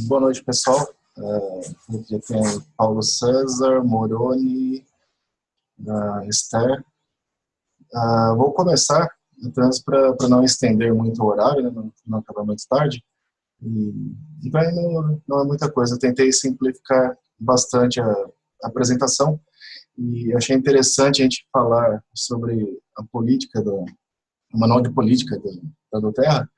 Boa noite, pessoal. Aqui tem o Paulo César, Moroni, Esther. Vou começar, então, para não estender muito o horário, né, não acabar muito tarde. E para mim não é muita coisa. Eu tentei simplificar bastante a apresentação e achei interessante a gente falar sobre a política, o manual de política da Doterra,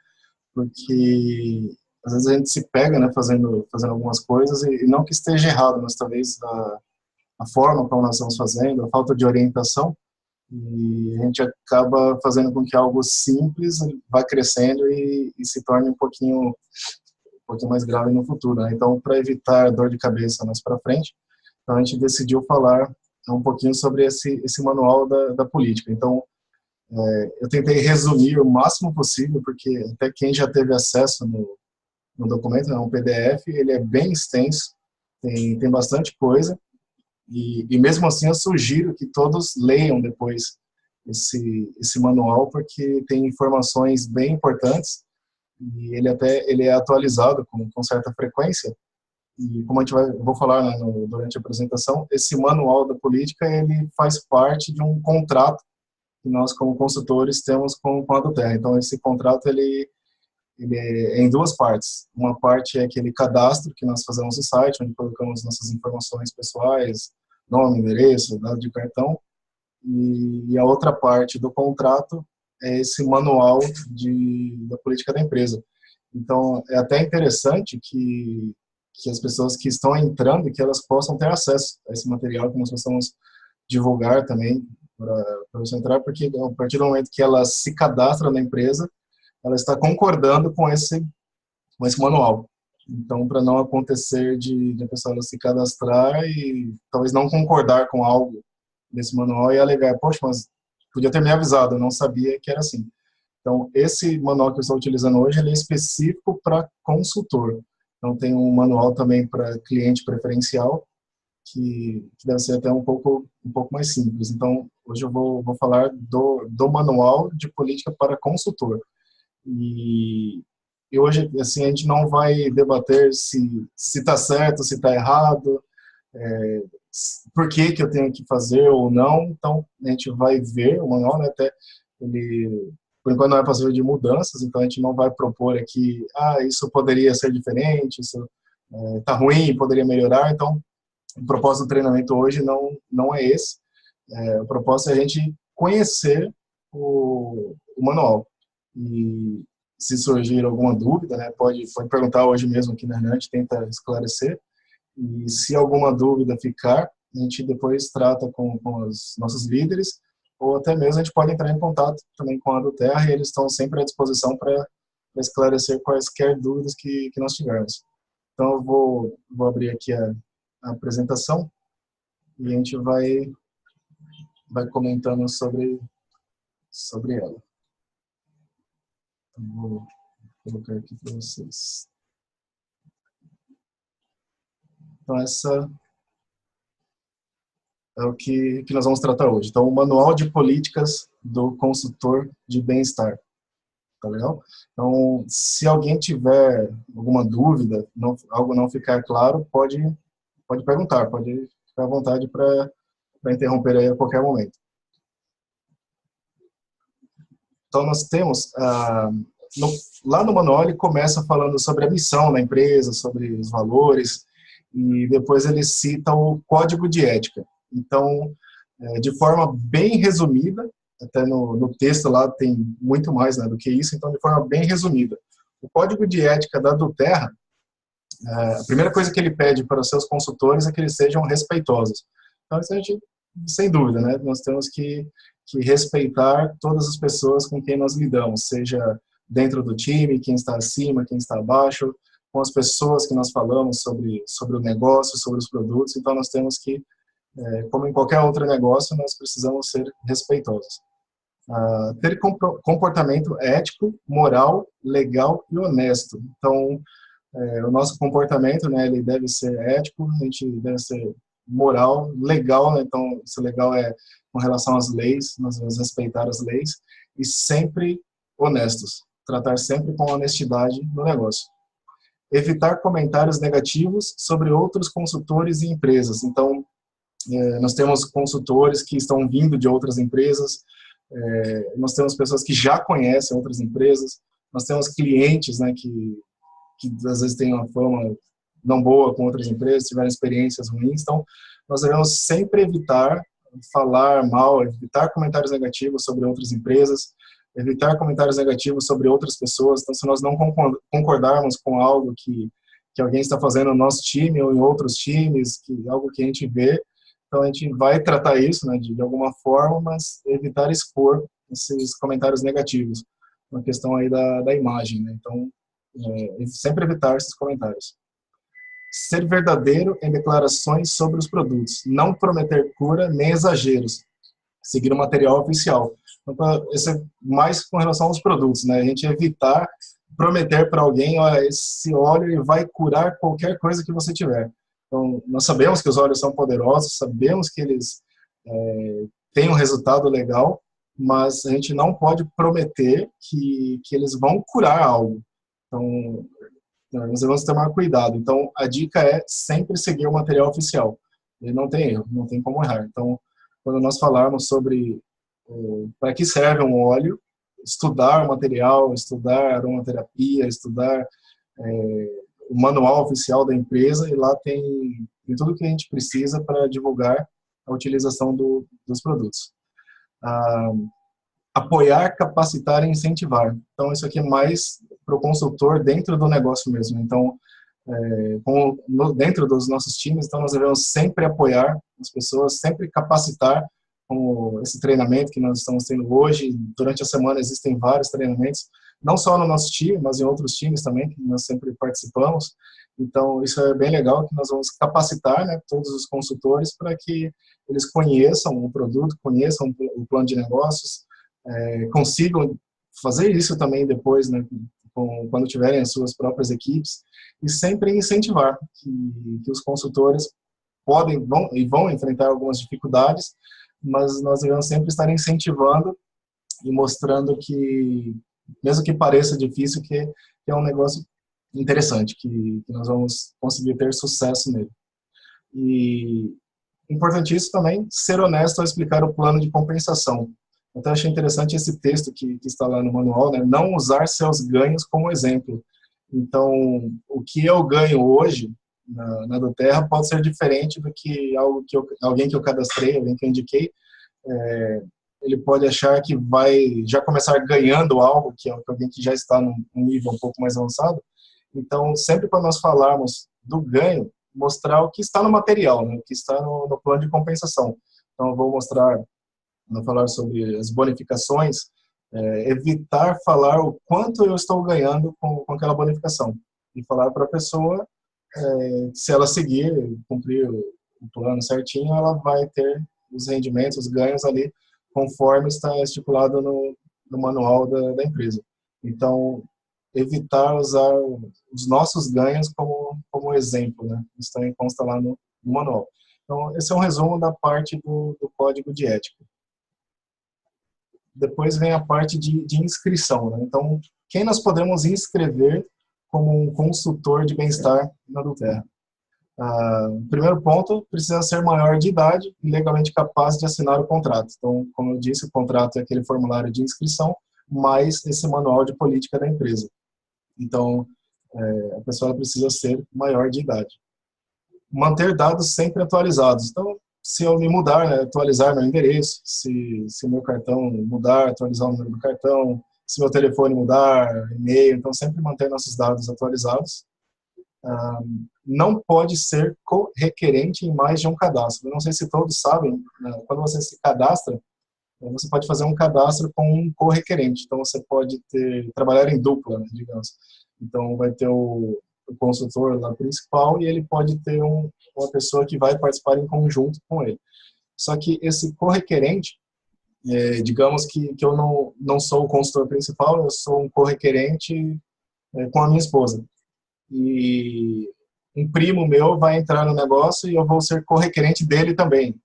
porque às vezes a gente se pega, né, fazendo algumas coisas e não que esteja errado, mas talvez a forma como nós estamos fazendo, a falta de orientação, e a gente acaba fazendo com que algo simples vá crescendo e se torne um pouquinho mais grave no futuro, né? Então, para evitar dor de cabeça mais para frente, então a gente decidiu falar um pouquinho sobre esse manual da política. Então, eu tentei resumir o máximo possível, porque até quem já teve acesso no documento, é um PDF, ele é bem extenso, tem bastante coisa, e mesmo assim eu sugiro que todos leiam depois esse manual, porque tem informações bem importantes, e ele é atualizado com certa frequência, e como vou falar, né, durante a apresentação, esse manual da política, ele faz parte de um contrato que nós, como consultores, temos com a Doterra. Então, esse contrato, ele é em duas partes. Uma parte é aquele cadastro que nós fazemos no site, onde colocamos nossas informações pessoais, nome, endereço, dado de cartão, e a outra parte do contrato é esse manual da política da empresa. Então, é até interessante que as pessoas que estão entrando, que elas possam ter acesso a esse material que nós possamos divulgar também para você entrar, porque a partir do momento que ela se cadastra na empresa, ela está concordando com esse manual. Então, para não acontecer de a pessoa se cadastrar e talvez não concordar com algo desse manual e alegar, poxa, mas podia ter me avisado, eu não sabia que era assim. Então, esse manual que eu estou utilizando hoje, ele é específico para consultor. Então, tem um manual também para cliente preferencial, que deve ser até um pouco mais simples. Então, hoje eu vou falar do manual de política para consultor. E hoje, assim, a gente não vai debater se está certo, se está errado, por que eu tenho que fazer ou não. Então, a gente vai ver o manual, né, até ele, por enquanto, não é passível de mudanças, então a gente não vai propor aqui, isso poderia ser diferente, isso está ruim, poderia melhorar. Então, o propósito do treinamento hoje não é esse. O propósito é a gente conhecer o manual. E se surgir alguma dúvida, né, pode perguntar hoje mesmo aqui na internet, tenta esclarecer. E se alguma dúvida ficar, a gente depois trata com os nossos líderes, ou até mesmo a gente pode entrar em contato também com a Doterra, e eles estão sempre à disposição para esclarecer quaisquer dúvidas que nós tivermos. Então, eu vou abrir aqui a apresentação e a gente vai comentando sobre ela. Então, vou colocar aqui para vocês. Então, essa é o que nós vamos tratar hoje. Então, o Manual de Políticas do Consultor de Bem-Estar. Tá legal? Então, se alguém tiver alguma dúvida, algo não ficar claro, pode perguntar, pode ficar à vontade para interromper aí a qualquer momento. Então, nós temos, lá no manual, ele começa falando sobre a missão da empresa, sobre os valores, e depois ele cita o código de ética. Então, de forma bem resumida, até no texto lá tem muito mais, né, do que isso, então de forma bem resumida. O código de ética da Doterra, a primeira coisa que ele pede para os seus consultores é que eles sejam respeitosos. Então, isso a gente, sem dúvida, né, nós temos que respeitar todas as pessoas com quem nós lidamos, seja dentro do time, quem está acima, quem está abaixo, com as pessoas que nós falamos sobre o negócio, sobre os produtos. Então, nós temos que, como em qualquer outro negócio, nós precisamos ser respeitosos. Ter comportamento ético, moral, legal e honesto. Então, o nosso comportamento, né, ele deve ser ético, a gente deve ser moral, legal, né, então, esse legal é com relação às leis, nós vamos respeitar as leis, e sempre honestos, tratar sempre com honestidade no negócio. evitar comentários negativos sobre outros consultores e empresas. Então, nós temos consultores que estão vindo de outras empresas, nós temos pessoas que já conhecem outras empresas, nós temos clientes, né, que às vezes têm uma fama não boa com outras empresas, tiveram experiências ruins. Então, nós devemos sempre evitar falar mal, evitar comentários negativos sobre outras empresas, evitar comentários negativos sobre outras pessoas. Então, se nós não concordarmos com algo que alguém está fazendo no nosso time ou em outros times, algo que a gente vê, então a gente vai tratar isso, né, de alguma forma, mas evitar expor esses comentários negativos, uma questão aí da imagem, né? Então, sempre evitar esses comentários. Ser verdadeiro em declarações sobre os produtos, não prometer cura nem exageros, seguir o material oficial. Então, isso é mais com relação aos produtos, né? A gente evitar prometer para alguém, olha, esse óleo ele vai curar qualquer coisa que você tiver. Então, nós sabemos que os óleos são poderosos, sabemos que eles têm um resultado legal, mas a gente não pode prometer que eles vão curar algo. Então, nós devemos tomar cuidado. Então, a dica é sempre seguir o material oficial. Ele não tem erro, não tem como errar. Então, quando nós falarmos sobre para que serve um óleo, estudar o material, estudar aromaterapia, estudar o manual oficial da empresa, e lá tem tudo que a gente precisa para divulgar a utilização dos produtos. Apoiar, capacitar e incentivar. Então, isso aqui é mais para o consultor dentro do negócio mesmo. Então, dentro dos nossos times, então nós devemos sempre apoiar as pessoas, sempre capacitar, como esse treinamento que nós estamos tendo hoje. Durante a semana existem vários treinamentos, não só no nosso time, mas em outros times também, que nós sempre participamos. Então, isso é bem legal, que nós vamos capacitar, né, todos os consultores para que eles conheçam o produto, conheçam o plano de negócios, consigam fazer isso também depois, né, quando tiverem as suas próprias equipes, e sempre incentivar que os consultores vão enfrentar algumas dificuldades, mas nós devemos sempre estar incentivando e mostrando que, mesmo que pareça difícil, que é um negócio interessante, que nós vamos conseguir ter sucesso nele. E importantíssimo também ser honesto ao explicar o plano de compensação. Então, achei interessante esse texto que está lá no manual, né? Não usar seus ganhos como exemplo. Então, o que eu ganho hoje na doTERRA pode ser diferente do que alguém que eu cadastrei, alguém que eu indiquei. Ele pode achar que vai já começar ganhando algo, que é alguém que já está num nível um pouco mais avançado. Então, sempre quando nós falarmos do ganho, mostrar o que está no material, né? O que está no plano de compensação. Então, eu vou falar sobre as bonificações, evitar falar o quanto eu estou ganhando com aquela bonificação. E falar para a pessoa, se ela seguir, cumprir o plano certinho, ela vai ter os rendimentos, os ganhos ali, conforme está estipulado no manual da empresa. Então, evitar usar os nossos ganhos como exemplo, né? Isso também consta lá no manual. Então, esse é um resumo da parte do código de ética. Depois vem a parte de inscrição, né? Então, quem nós podemos inscrever como um consultor de bem-estar na doTERRA? Primeiro ponto, precisa ser maior de idade e legalmente capaz de assinar o contrato. Então, como eu disse, o contrato é aquele formulário de inscrição, mais esse manual de política da empresa. Então, a pessoa precisa ser maior de idade. Manter dados sempre atualizados. Então, se eu me mudar, né, atualizar meu endereço, se meu cartão mudar, atualizar o número do cartão, se meu telefone mudar, e-mail, então sempre manter nossos dados atualizados. Não pode ser co-requerente em mais de um cadastro. Eu não sei se todos sabem, né, quando você se cadastra, você pode fazer um cadastro com um co-requerente. Então, você pode trabalhar em dupla, né, digamos. Então, vai ter o consultor lá principal e ele pode ter uma pessoa que vai participar em conjunto com ele. Só que esse co-requerente, digamos que eu não sou o consultor principal, eu sou um co-requerente com a minha esposa. E um primo meu vai entrar no negócio e eu vou ser co-requerente dele também.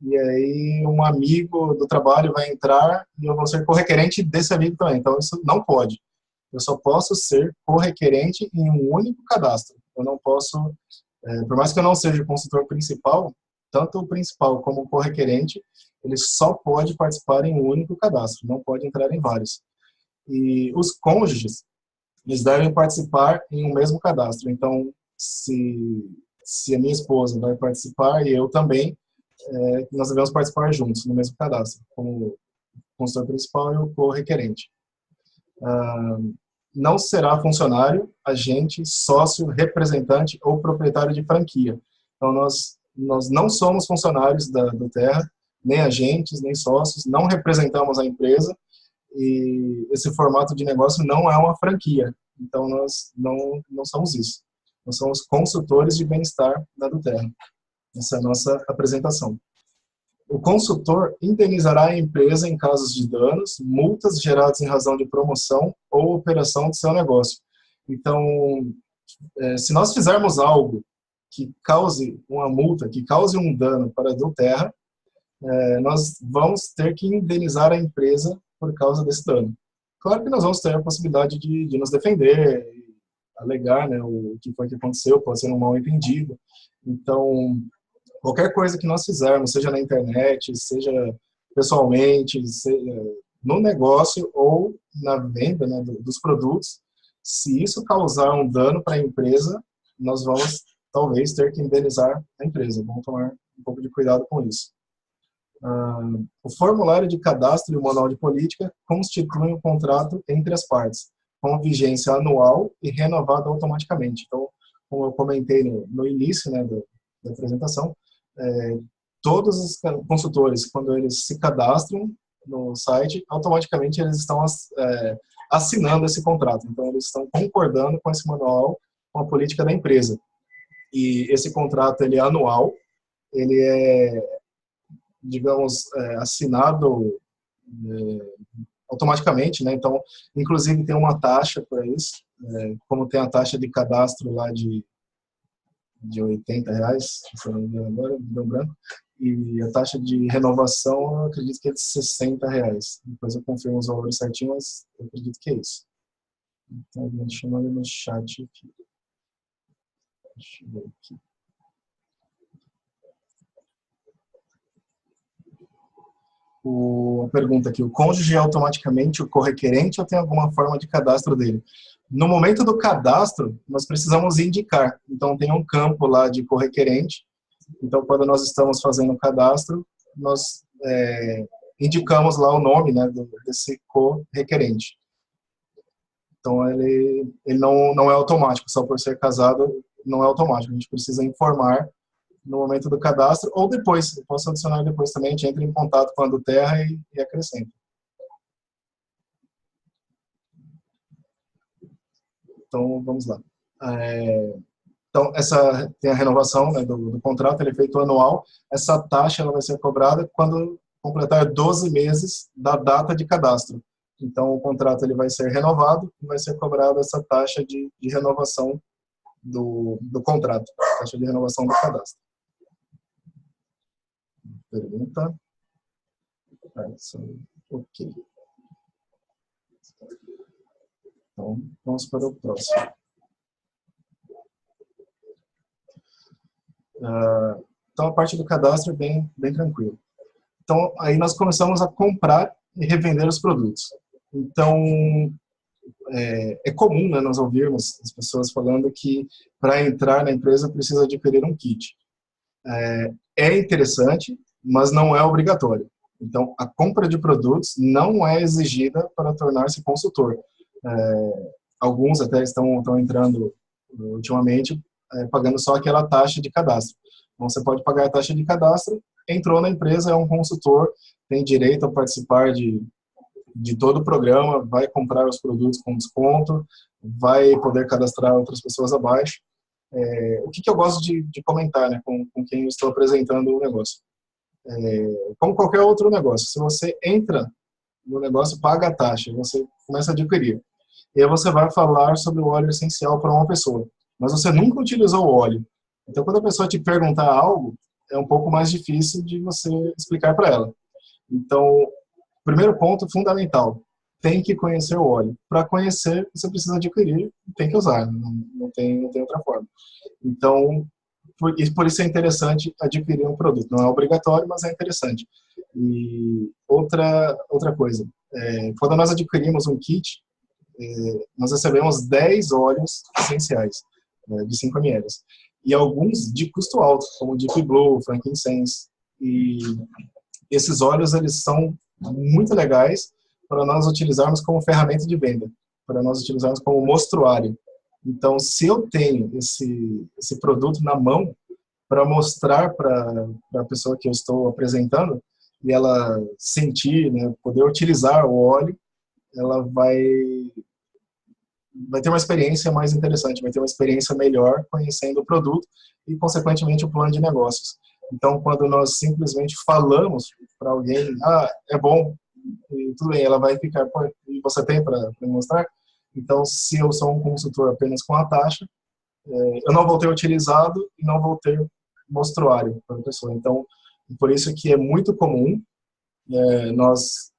E aí um amigo do trabalho vai entrar e eu vou ser co-requerente desse amigo também. Então, isso não pode. Eu só posso ser correquerente em um único cadastro. Eu não posso, por mais que eu não seja o consultor principal, tanto o principal como o correquerente, ele só pode participar em um único cadastro, não pode entrar em vários. E os cônjuges, eles devem participar em um mesmo cadastro. Então, se a minha esposa vai participar e eu também, nós devemos participar juntos no mesmo cadastro, como o consultor principal e o correquerente. Não será funcionário, agente, sócio, representante ou proprietário de franquia. Então, nós não somos funcionários do Terra, nem agentes, nem sócios, não representamos a empresa, e esse formato de negócio não é uma franquia. Então, nós não somos isso. Nós somos consultores de bem-estar da Duterra. Essa é a nossa apresentação. O consultor indenizará a empresa em casos de danos, multas geradas em razão de promoção ou operação de seu negócio. Então, se nós fizermos algo que cause uma multa, que cause um dano para a Duterra, nós vamos ter que indenizar a empresa por causa desse dano. Claro que nós vamos ter a possibilidade de nos defender, alegar, né, o que foi que aconteceu, pode ser um mal-entendido. Então, qualquer coisa que nós fizermos, seja na internet, seja pessoalmente, seja no negócio ou na venda, né, dos produtos, se isso causar um dano para a empresa, nós vamos talvez ter que indenizar a empresa. Vamos tomar um pouco de cuidado com isso. O formulário de cadastro e o manual de política constituem um contrato entre as partes, com vigência anual e renovado automaticamente. Então, como eu comentei no início, né, da apresentação, todos os consultores, quando eles se cadastram no site, automaticamente eles estão assinando esse contrato. Então, eles estão concordando com esse manual, com a política da empresa. E esse contrato, ele é anual, ele é, digamos, assinado automaticamente, né? Então, inclusive tem uma taxa para isso, como tem a taxa de cadastro lá de R$80, se eu não me engano agora, deu branco, e a taxa de renovação, eu acredito que é de R$60. Depois eu confirmo os valores certinhos, mas eu acredito que é isso. Então, deixa eu olhar no chat aqui. Deixa eu ver aqui. A pergunta aqui, o cônjuge é automaticamente o correquerente ou tem alguma forma de cadastro dele? No momento do cadastro, nós precisamos indicar. Então, tem um campo lá de correquerente. Então, quando nós estamos fazendo o cadastro, nós indicamos lá o nome, né, desse correquerente. Então, ele não é automático, só por ser casado não é automático. A gente precisa informar no momento do cadastro, ou depois, eu posso adicionar depois também, a gente entra em contato com a Duterra e acrescenta. Então, vamos lá. Então, tem a renovação, né, do contrato, ele é feito anual, essa taxa ela vai ser cobrada quando completar 12 meses da data de cadastro. Então, o contrato ele vai ser renovado e vai ser cobrada essa taxa de renovação do contrato, taxa de renovação do cadastro. Pergunta. Ok. Então, vamos para o próximo. Então, a parte do cadastro é bem tranquilo. Então, aí nós começamos a comprar e revender os produtos. Então, é comum, né, nós ouvirmos as pessoas falando que para entrar na empresa precisa adquirir um kit. É interessante, mas não é obrigatório. Então, a compra de produtos não é exigida para tornar-se consultor. Alguns até estão entrando ultimamente pagando só aquela taxa de cadastro. Então, você pode pagar a taxa de cadastro, entrou na empresa, é um consultor, tem direito a participar de todo o programa, vai comprar os produtos com desconto, vai poder cadastrar outras pessoas abaixo. O que eu gosto de comentar, né, com quem eu estou apresentando o negócio? Como qualquer outro negócio, se você entra no negócio, paga a taxa, você começa a adquirir. E aí você vai falar sobre o óleo essencial para uma pessoa, mas você nunca utilizou o óleo. Então, quando a pessoa te perguntar algo, é um pouco mais difícil de você explicar para ela. Então, primeiro ponto fundamental, tem que conhecer o óleo. Para conhecer, você precisa adquirir, tem que usar, não tem outra forma. Então, por isso é interessante adquirir um produto. Não é obrigatório, mas é interessante. E outra coisa, quando nós adquirimos um kit, nós recebemos 10 óleos essenciais, de 5 ml. E alguns de custo alto, como Deep Blue, Frankincense. E esses óleos, eles são muito legais para nós utilizarmos como ferramenta de venda, para nós utilizarmos como mostruário. Então, se eu tenho esse produto na mão para mostrar para a pessoa que eu estou apresentando, e ela sentir, né, poder utilizar o óleo, ela vai ter uma experiência mais interessante, vai ter uma experiência melhor conhecendo o produto e, consequentemente, o plano de negócios. Então, quando nós simplesmente falamos para alguém, é bom, e tudo bem, ela vai ficar, e você tem para mostrar? Então, se eu sou um consultor apenas com a taxa, eu não vou ter utilizado e não vou ter mostruário para a pessoa. Então, por isso que é muito comum nós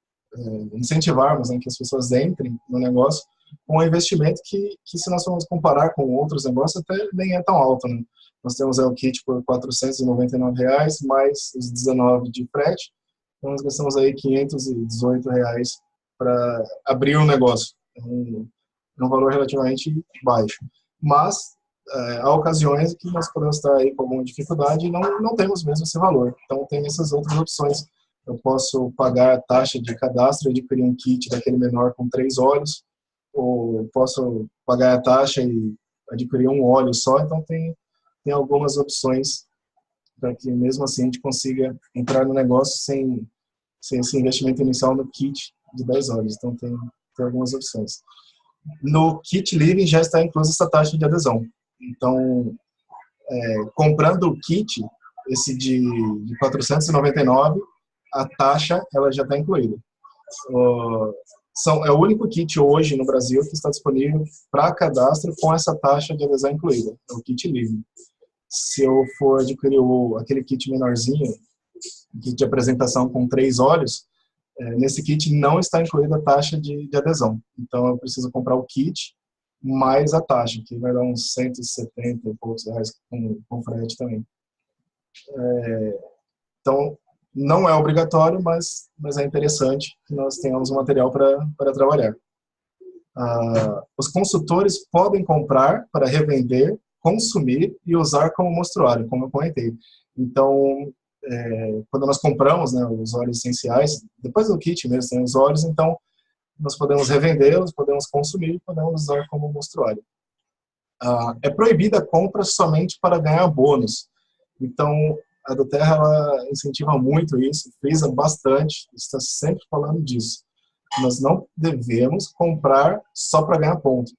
incentivarmos, né, que as pessoas entrem no negócio com um investimento que se nós formos comparar com outros negócios, até nem é tão alto, né? Nós temos o kit por R$ 499, mais os 19 de frete, então nós gastamos aí R$ 518 para abrir um negócio. É um valor relativamente baixo. Mas há ocasiões que nós podemos estar aí com alguma dificuldade e não temos mesmo esse valor. Então tem essas outras opções. Eu posso pagar a taxa de cadastro e adquirir um kit daquele menor com 3 óleos, ou posso pagar a taxa e adquirir um óleo só. Então tem algumas opções para que mesmo assim a gente consiga entrar no negócio sem esse investimento inicial no kit de 10 óleos. Então tem algumas opções. No kit Living já está inclusa essa taxa de adesão. Então, comprando o kit, esse de 499, a taxa ela já está incluída. É o único kit hoje no Brasil que está disponível para cadastro com essa taxa de adesão incluída, é o kit Living. Se eu for adquirir aquele kit menorzinho, kit de apresentação com 3 óleos, nesse kit não está incluída a taxa de adesão. Então, eu preciso comprar o kit mais a taxa, que vai dar uns 170 e poucos reais com frete também. Então, não é obrigatório, mas é interessante que nós tenhamos um material para trabalhar. Os consultores podem comprar para revender, consumir e usar como mostruário, como eu comentei. Então, quando nós compramos, né, os óleos essenciais, depois do kit mesmo tem os óleos, então nós podemos revendê-los, podemos consumir, podemos usar como mostruário. É proibida a compra somente para ganhar bônus. Então, a doTERRA ela incentiva muito isso, frisa bastante, está sempre falando disso. Nós não devemos comprar só para ganhar ponto.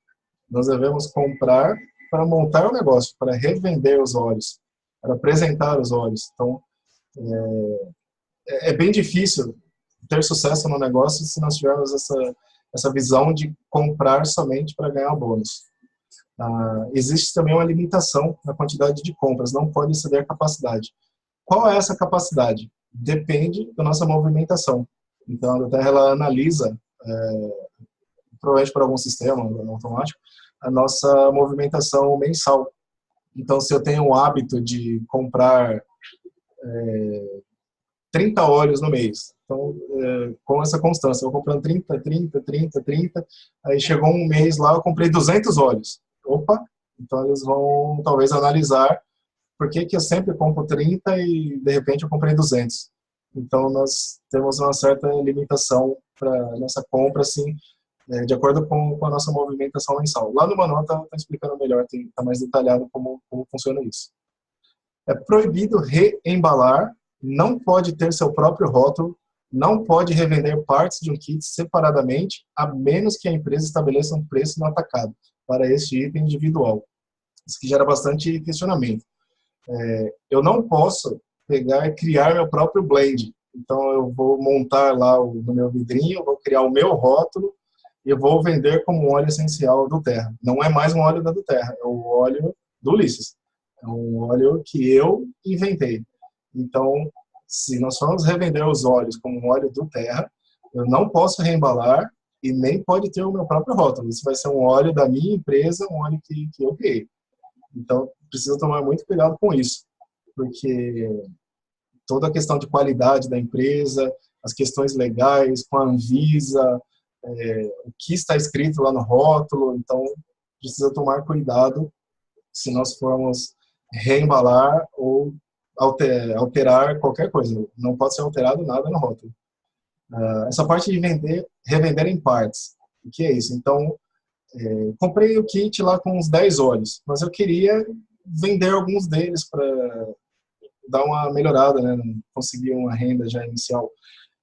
Nós devemos comprar para montar o negócio, para revender os óleos, para apresentar os óleos. Então, é bem difícil ter sucesso no negócio se nós tivermos essa visão de comprar somente para ganhar bônus. Existe também uma limitação na quantidade de compras, não pode exceder a capacidade. Qual é essa capacidade? Depende da nossa movimentação. Então, a doTERRA ela analisa, provavelmente por algum sistema automático, a nossa movimentação mensal. Então, se eu tenho o hábito de comprar 30 óleos no mês, então, com essa constância, eu vou comprando 30, aí chegou um mês lá, eu comprei 200 óleos. Opa, então eles vão talvez analisar por que eu sempre compro 30 e de repente eu comprei 200. Então nós temos uma certa limitação para nossa compra, assim, de acordo com a nossa movimentação mensal. Lá no manual está explicando melhor, está mais detalhado como funciona isso. É proibido reembalar, não pode ter seu próprio rótulo, não pode revender partes de um kit separadamente, a menos que a empresa estabeleça um preço no atacado para este item individual. Isso que gera bastante questionamento. Eu não posso pegar e criar meu próprio blend. Então, eu vou montar lá no meu vidrinho, eu vou criar o meu rótulo e eu vou vender como um óleo essencial do doTERRA. Não é mais um óleo da doTERRA, é o óleo do Ulisses. É um óleo que eu inventei. Então, se nós formos revender os óleos como um óleo do doTERRA, eu não posso reembalar e nem pode ter o meu próprio rótulo. Isso vai ser um óleo da minha empresa, um óleo que eu criei. Então, precisa tomar muito cuidado com isso, porque toda a questão de qualidade da empresa, as questões legais com a Anvisa, o que está escrito lá no rótulo, então precisa tomar cuidado se nós formos reembalar ou alterar qualquer coisa. Não pode ser alterado nada no rótulo. Essa parte de revender em partes, o que é isso? Então, comprei o kit lá com uns 10 óleos, mas eu queria vender alguns deles para dar uma melhorada, né? Conseguir uma renda já inicial.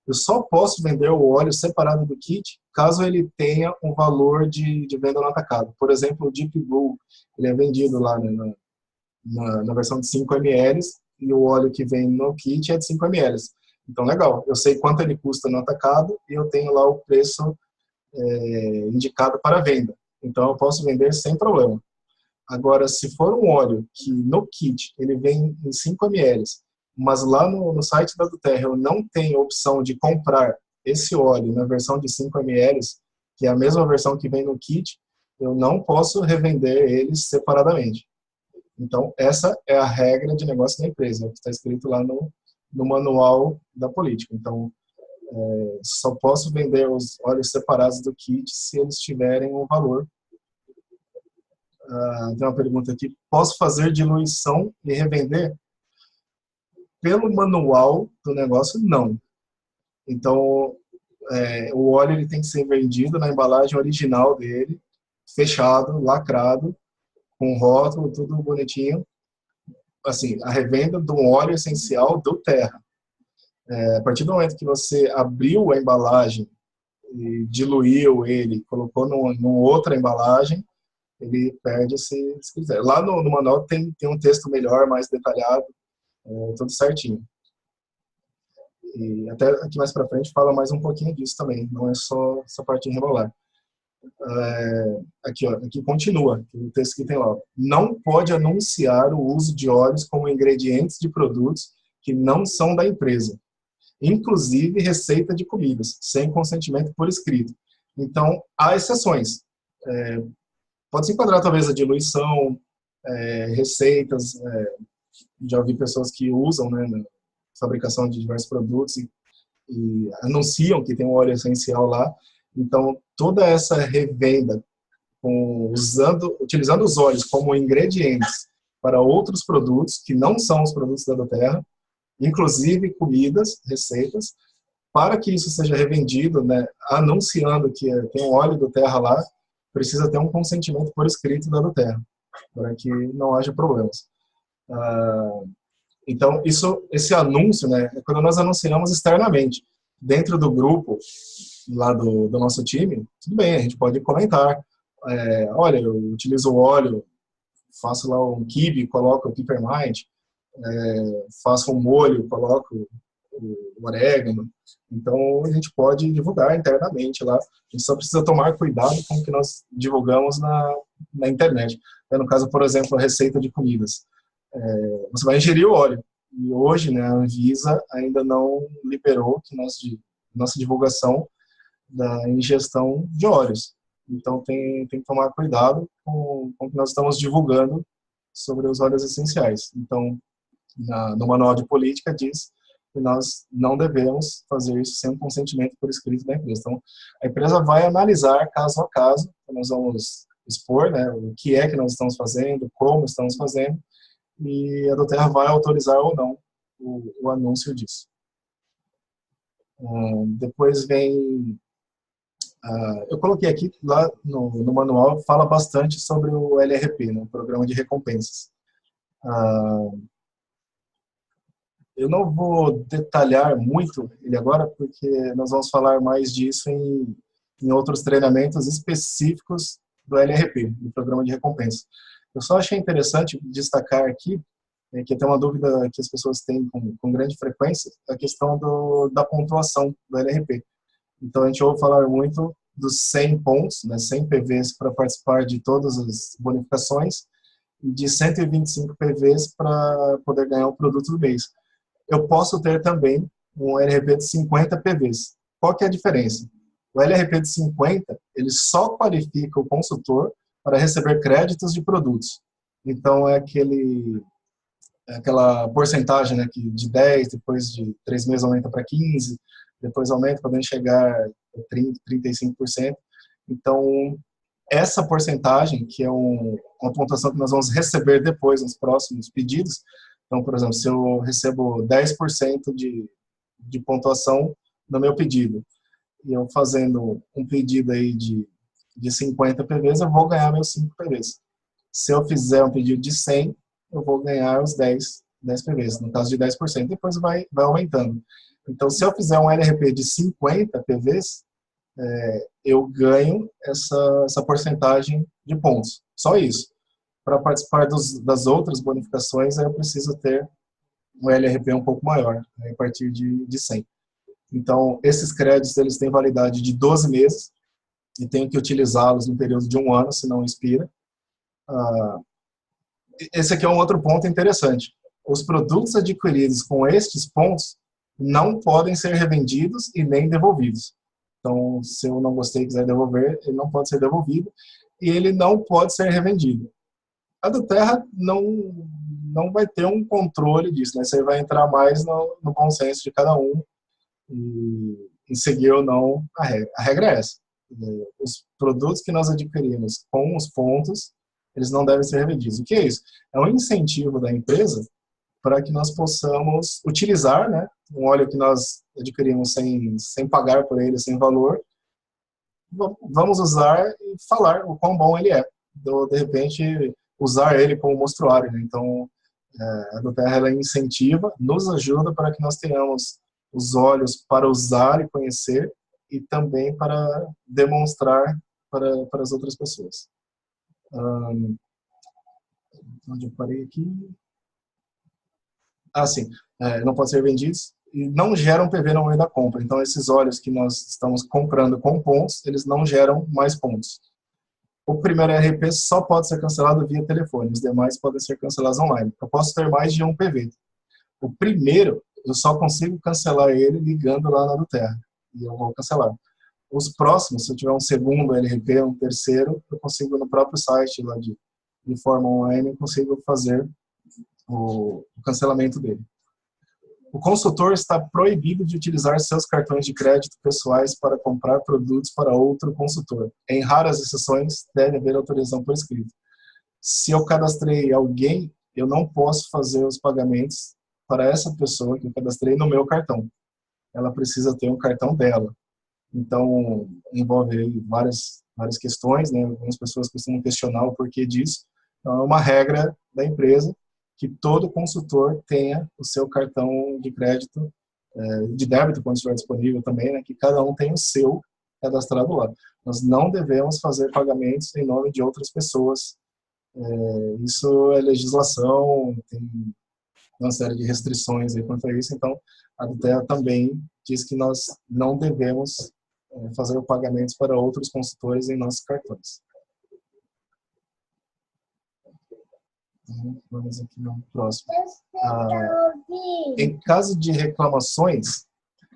Eu só posso vender o óleo separado do kit caso ele tenha um valor de venda no atacado. Por exemplo, o Deep Blue, ele é vendido lá, né, na versão de 5 ml e o óleo que vem no kit é de 5 ml. Então, legal, eu sei quanto ele custa no atacado e eu tenho lá o preço indicado para venda. Então, eu posso vender sem problema. Agora, se for um óleo que no kit ele vem em 5 ml, mas lá no site da Doterra eu não tenho opção de comprar esse óleo na versão de 5 ml, que é a mesma versão que vem no kit, eu não posso revender eles separadamente. Então, essa é a regra de negócio da empresa, que está escrito lá no manual da política. Então, só posso vender os óleos separados do kit se eles tiverem um valor. Tem uma pergunta aqui. Posso fazer diluição e revender? Pelo manual do negócio, não. Então, o óleo ele tem que ser vendido na embalagem original dele, fechado, lacrado, com rótulo, tudo bonitinho. Assim, a revenda de um óleo essencial do Terra. A partir do momento que você abriu a embalagem e diluiu ele, colocou numa outra embalagem, ele perde se quiser. Lá no manual tem um texto melhor, mais detalhado, tudo certinho. E até aqui mais para frente fala mais um pouquinho disso também, não é só essa parte de rebolar. Aqui continua, o texto que tem lá. Não pode anunciar o uso de óleos como ingredientes de produtos que não são da empresa, inclusive receita de comidas, sem consentimento por escrito. Então, há exceções. Pode se enquadrar talvez a diluição, receitas, já ouvi pessoas que usam, né, na fabricação de diversos produtos e anunciam que tem um óleo essencial lá. Então, toda essa revenda, utilizando os óleos como ingredientes para outros produtos que não são os produtos da Doterra, inclusive comidas, receitas, para que isso seja revendido, né, anunciando que tem um óleo Doterra lá, precisa ter um consentimento por escrito da Doterra, para que não haja problemas. Então, esse anúncio, né, é quando nós anunciamos externamente. Dentro do grupo, lá do nosso time, tudo bem, a gente pode comentar. Olha, eu utilizo o óleo, faço lá um quibe, coloco o peppermint, faço um molho, coloco o orégano. Então, a gente pode divulgar internamente lá. A gente só precisa tomar cuidado com o que nós divulgamos na internet. No caso, por exemplo, a receita de comidas. Você vai ingerir o óleo. E hoje, né, a Anvisa ainda não liberou nossa divulgação da ingestão de óleos. Então, tem que tomar cuidado com o que nós estamos divulgando sobre os óleos essenciais. Então, no manual de política diz que nós não devemos fazer isso sem um consentimento por escrito da empresa. Então, a empresa vai analisar caso a caso, nós vamos expor, né, o que é que nós estamos fazendo, como estamos fazendo, e a Doterra vai autorizar ou não o anúncio disso. Depois vem... eu coloquei aqui, lá no manual, fala bastante sobre o LRP, né, o Programa de Recompensas. Eu não vou detalhar muito ele agora, porque nós vamos falar mais disso em outros treinamentos específicos do LRP, do Programa de Recompensa. Eu só achei interessante destacar aqui, que tem uma dúvida que as pessoas têm com grande frequência, a questão da pontuação do LRP. Então, a gente ouve falar muito dos 100 pontos, né, 100 PVs para participar de todas as bonificações, e de 125 PVs para poder ganhar o produto do mês. Eu posso ter também um LRP de 50 PVs. Qual que é a diferença? O LRP de 50, ele só qualifica o consultor para receber créditos de produtos. Então, aquela porcentagem, né, que de 10, depois de 3 meses aumenta para 15, depois aumenta, podendo chegar a 30, 35%. Então, essa porcentagem, que é uma pontuação que nós vamos receber depois nos próximos pedidos. Então, por exemplo, se eu recebo 10% de pontuação no meu pedido, e eu fazendo um pedido aí de 50 PVs, eu vou ganhar meus 5 PVs. Se eu fizer um pedido de 100, eu vou ganhar os 10 PVs, no caso de 10%, depois vai aumentando. Então, se eu fizer um LRP de 50 PVs, eu ganho essa porcentagem de pontos. Só isso. Para participar das outras bonificações, eu preciso ter um LRP um pouco maior, né, a partir de 100. Então, esses créditos eles têm validade de 12 meses e tenho que utilizá-los no período de 1 ano, senão expira. Esse aqui é um outro ponto interessante. Os produtos adquiridos com estes pontos não podem ser revendidos e nem devolvidos. Então, se eu não gostei e quiser devolver, ele não pode ser devolvido e ele não pode ser revendido. A do Terra não vai ter um controle disso, né? Você vai entrar mais no bom senso de cada um e seguir ou não a regra. A regra é essa. Os produtos que nós adquirimos com os pontos, eles não devem ser revendidos. O que é isso? É um incentivo da empresa para que nós possamos utilizar, né, um óleo que nós adquirimos sem pagar por ele, sem valor, vamos usar e falar o quão bom ele é. De repente, usar ele como mostruário, né? Então, a do Terra ela incentiva, nos ajuda para que nós tenhamos os óleos para usar e conhecer e também para demonstrar para as outras pessoas. Onde eu parei aqui? Sim, não podem ser vendidos e não geram PV no momento da compra. Então, esses óleos que nós estamos comprando com pontos, eles não geram mais pontos. O primeiro RP só pode ser cancelado via telefone, os demais podem ser cancelados online. Eu posso ter mais de um PV. O primeiro, eu só consigo cancelar ele ligando lá na do Terra, e eu vou cancelar. Os próximos, se eu tiver um segundo LRP, um terceiro, eu consigo no próprio site lá de forma online, eu consigo fazer o cancelamento dele. O consultor está proibido de utilizar seus cartões de crédito pessoais para comprar produtos para outro consultor. Em raras exceções, deve haver autorização por escrito. Se eu cadastrei alguém, eu não posso fazer os pagamentos para essa pessoa que eu cadastrei no meu cartão. Ela precisa ter um cartão dela. Então, envolve várias questões, né? Algumas pessoas costumam questionar o porquê disso. Então, é uma regra da empresa que todo consultor tenha o seu cartão de crédito, de débito, quando estiver disponível também, né, que cada um tenha o seu cadastrado lá. Nós não devemos fazer pagamentos em nome de outras pessoas. Isso é legislação, tem uma série de restrições aí quanto a isso, então a DTEA também diz que nós não devemos fazer pagamentos para outros consultores em nossos cartões. Vamos aqui no próximo. Em caso de reclamações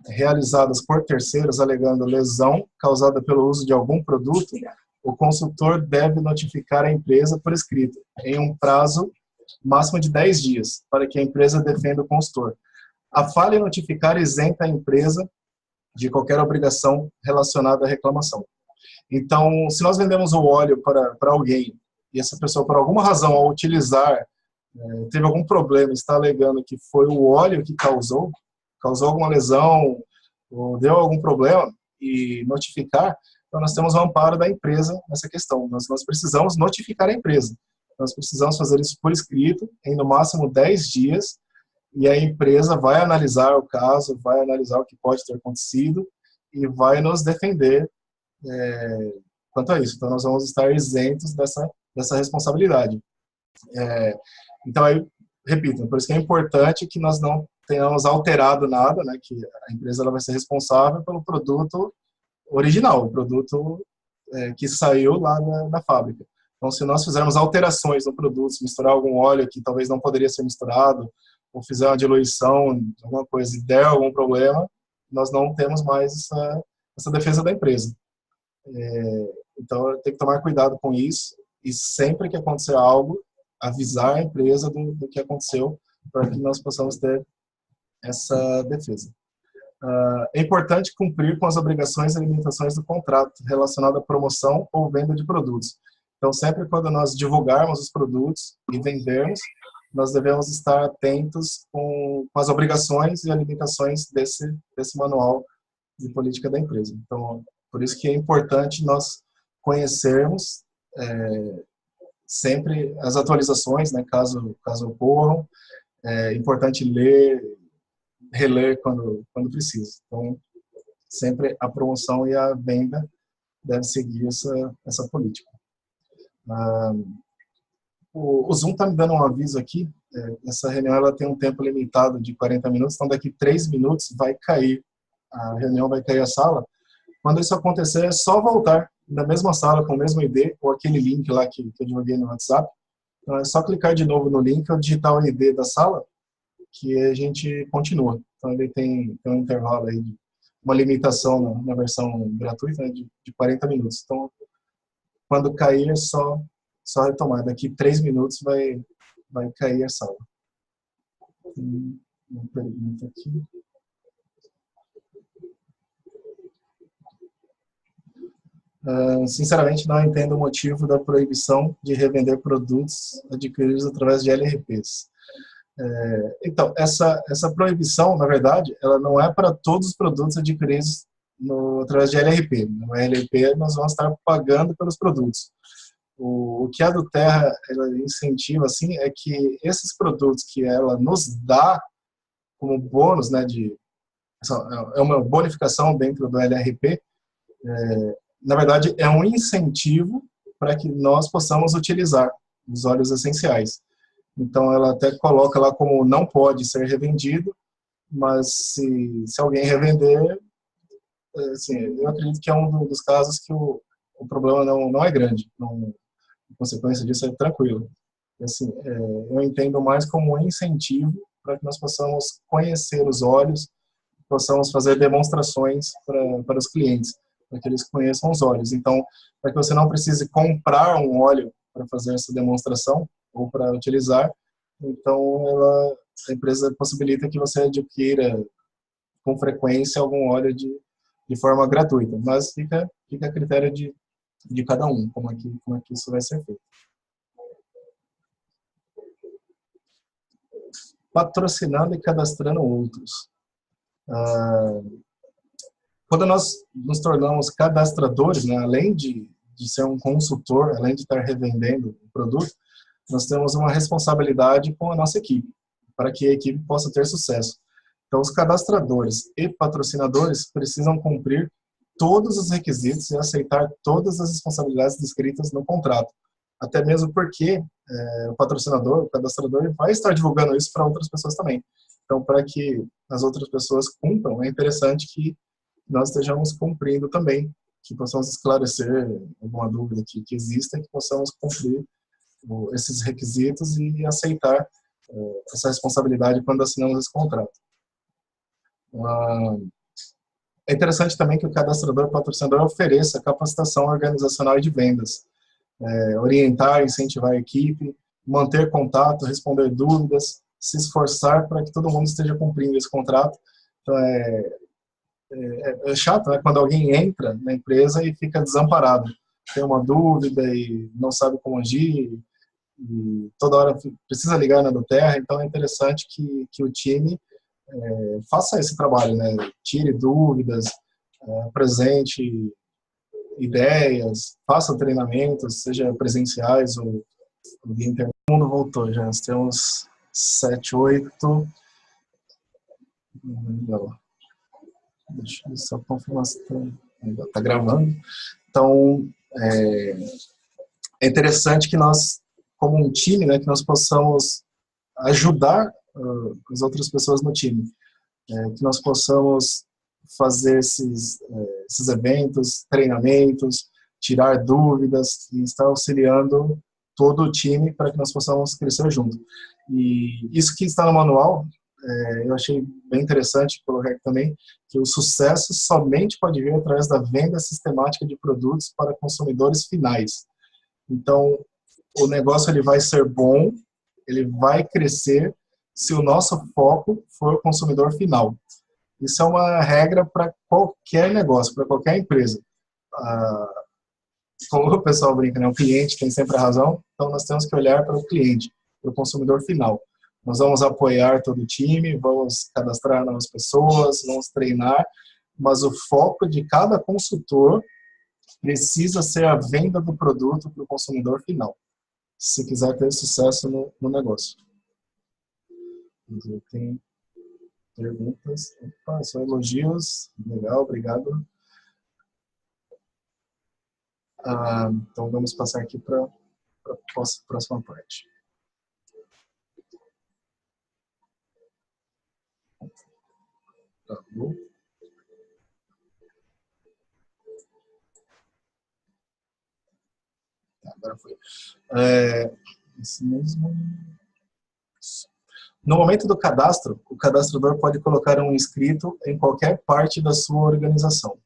realizadas por terceiros alegando lesão causada pelo uso de algum produto, o consultor deve notificar a empresa por escrito, em um prazo máximo de 10 dias, para que a empresa defenda o consultor. A falha em notificar isenta a empresa de qualquer obrigação relacionada à reclamação. Então, se nós vendemos o óleo para alguém, e essa pessoa, por alguma razão, ao utilizar, teve algum problema, está alegando que foi o óleo que causou alguma lesão, ou deu algum problema, e notificar, então nós temos o amparo da empresa nessa questão. Nós precisamos notificar a empresa. Nós precisamos fazer isso por escrito, em no máximo 10 dias, e a empresa vai analisar o caso, vai analisar o que pode ter acontecido, e vai nos defender quanto a isso. Então, nós vamos estar isentos dessa responsabilidade. Então, aí, repito, por isso que é importante que nós não tenhamos alterado nada, né, que a empresa ela vai ser responsável pelo produto original, o produto que saiu lá da fábrica. Então, se nós fizermos alterações no produto, se misturar algum óleo que talvez não poderia ser misturado, ou fizer uma diluição, alguma coisa, e der algum problema, nós não temos mais essa defesa da empresa. Então, tem que tomar cuidado com isso e sempre que acontecer algo, avisar a empresa do que aconteceu para que nós possamos ter essa defesa. É importante cumprir com as obrigações e limitações do contrato relacionado à promoção ou venda de produtos. Então, sempre quando nós divulgarmos os produtos e vendermos, nós devemos estar atentos com as obrigações e as limitações desse manual de política da empresa. Então, por isso que é importante nós conhecermos sempre as atualizações, né, caso ocorram. É importante ler, reler quando precisa. Então, sempre a promoção e a venda devem seguir essa política. O Zoom está me dando um aviso aqui. Essa reunião ela tem um tempo limitado de 40 minutos, então daqui 3 minutos vai cair a reunião, vai cair a sala. Quando isso acontecer, é só voltar na mesma sala, com o mesmo ID, ou aquele link lá que eu divulguei no WhatsApp. Então, é só clicar de novo no link ou digitar o ID da sala, que a gente continua. Então, ele tem um intervalo aí, uma limitação na versão gratuita, né, de 40 minutos. Então, quando cair, é só retomar. Daqui 3 minutos vai cair a sala. Tem uma pergunta aqui. Sinceramente, não entendo o motivo da proibição de revender produtos adquiridos através de LRPs. Então, essa proibição, na verdade, ela não é para todos os produtos adquiridos através de LRP. No LRP, nós vamos estar pagando pelos produtos. O que a do Terra ela incentiva assim, é que esses produtos que ela nos dá como bônus, né, é uma bonificação dentro do LRP, na verdade, é um incentivo para que nós possamos utilizar os óleos essenciais. Então, ela até coloca lá como não pode ser revendido, mas se alguém revender, assim, eu acredito que é um dos casos que o problema não é grande. A consequência disso é tranquilo. Assim, eu entendo mais como um incentivo para que nós possamos conhecer os óleos, possamos fazer demonstrações para os clientes, para que eles conheçam os óleos. Então, para que você não precise comprar um óleo para fazer essa demonstração ou para utilizar, então a empresa possibilita que você adquira com frequência algum óleo de forma gratuita, mas fica a critério de cada um, como é que isso vai ser feito. Patrocinando e cadastrando outros. Quando nós nos tornamos cadastradores, né, além de ser um consultor, além de estar revendendo o produto, nós temos uma responsabilidade com a nossa equipe, para que a equipe possa ter sucesso. Então, os cadastradores e patrocinadores precisam cumprir todos os requisitos e aceitar todas as responsabilidades descritas no contrato. Até mesmo porque o patrocinador, o cadastrador, vai estar divulgando isso para outras pessoas também. Então, para que as outras pessoas cumpram, é interessante que nós estejamos cumprindo também, que possamos esclarecer alguma dúvida que exista, que possamos cumprir esses requisitos e aceitar essa responsabilidade quando assinamos esse contrato. É interessante também que o cadastrador, o patrocinador, ofereça capacitação organizacional e de vendas, orientar, incentivar a equipe, manter contato, responder dúvidas, se esforçar para que todo mundo esteja cumprindo esse contrato. Então, é chato, né, quando alguém entra na empresa e fica desamparado, tem uma dúvida e não sabe como agir, e toda hora precisa ligar na do Terra. Então é interessante que o time faça esse trabalho, né, tire dúvidas, apresente ideias, faça treinamentos, seja presenciais ou via internet. Todo mundo voltou já, nós temos 7, 8... Deixa eu só confirmar se está gravando. Então, é interessante que nós, como um time, né, que nós possamos ajudar as outras pessoas no time, que nós possamos fazer esses eventos, treinamentos, tirar dúvidas e estar auxiliando todo o time para que nós possamos crescer junto. E isso que está no manual eu achei bem interessante colocar aqui também, que o sucesso somente pode vir através da venda sistemática de produtos para consumidores finais. Então, o negócio ele vai ser bom, ele vai crescer se o nosso foco for o consumidor final. Isso é uma regra para qualquer negócio, para qualquer empresa. Como o pessoal brinca, né? O cliente tem sempre a razão, então nós temos que olhar para o cliente, para o consumidor final. Nós vamos apoiar todo o time, vamos cadastrar novas pessoas, vamos treinar, mas o foco de cada consultor precisa ser a venda do produto para o consumidor final, se quiser ter sucesso no negócio. Tem perguntas? Opa, são elogios. Legal, obrigado. Então vamos passar aqui para a próxima parte. Tá bom. Agora foi. Esse mesmo. No momento do cadastro, o cadastrador pode colocar um inscrito em qualquer parte da sua organização.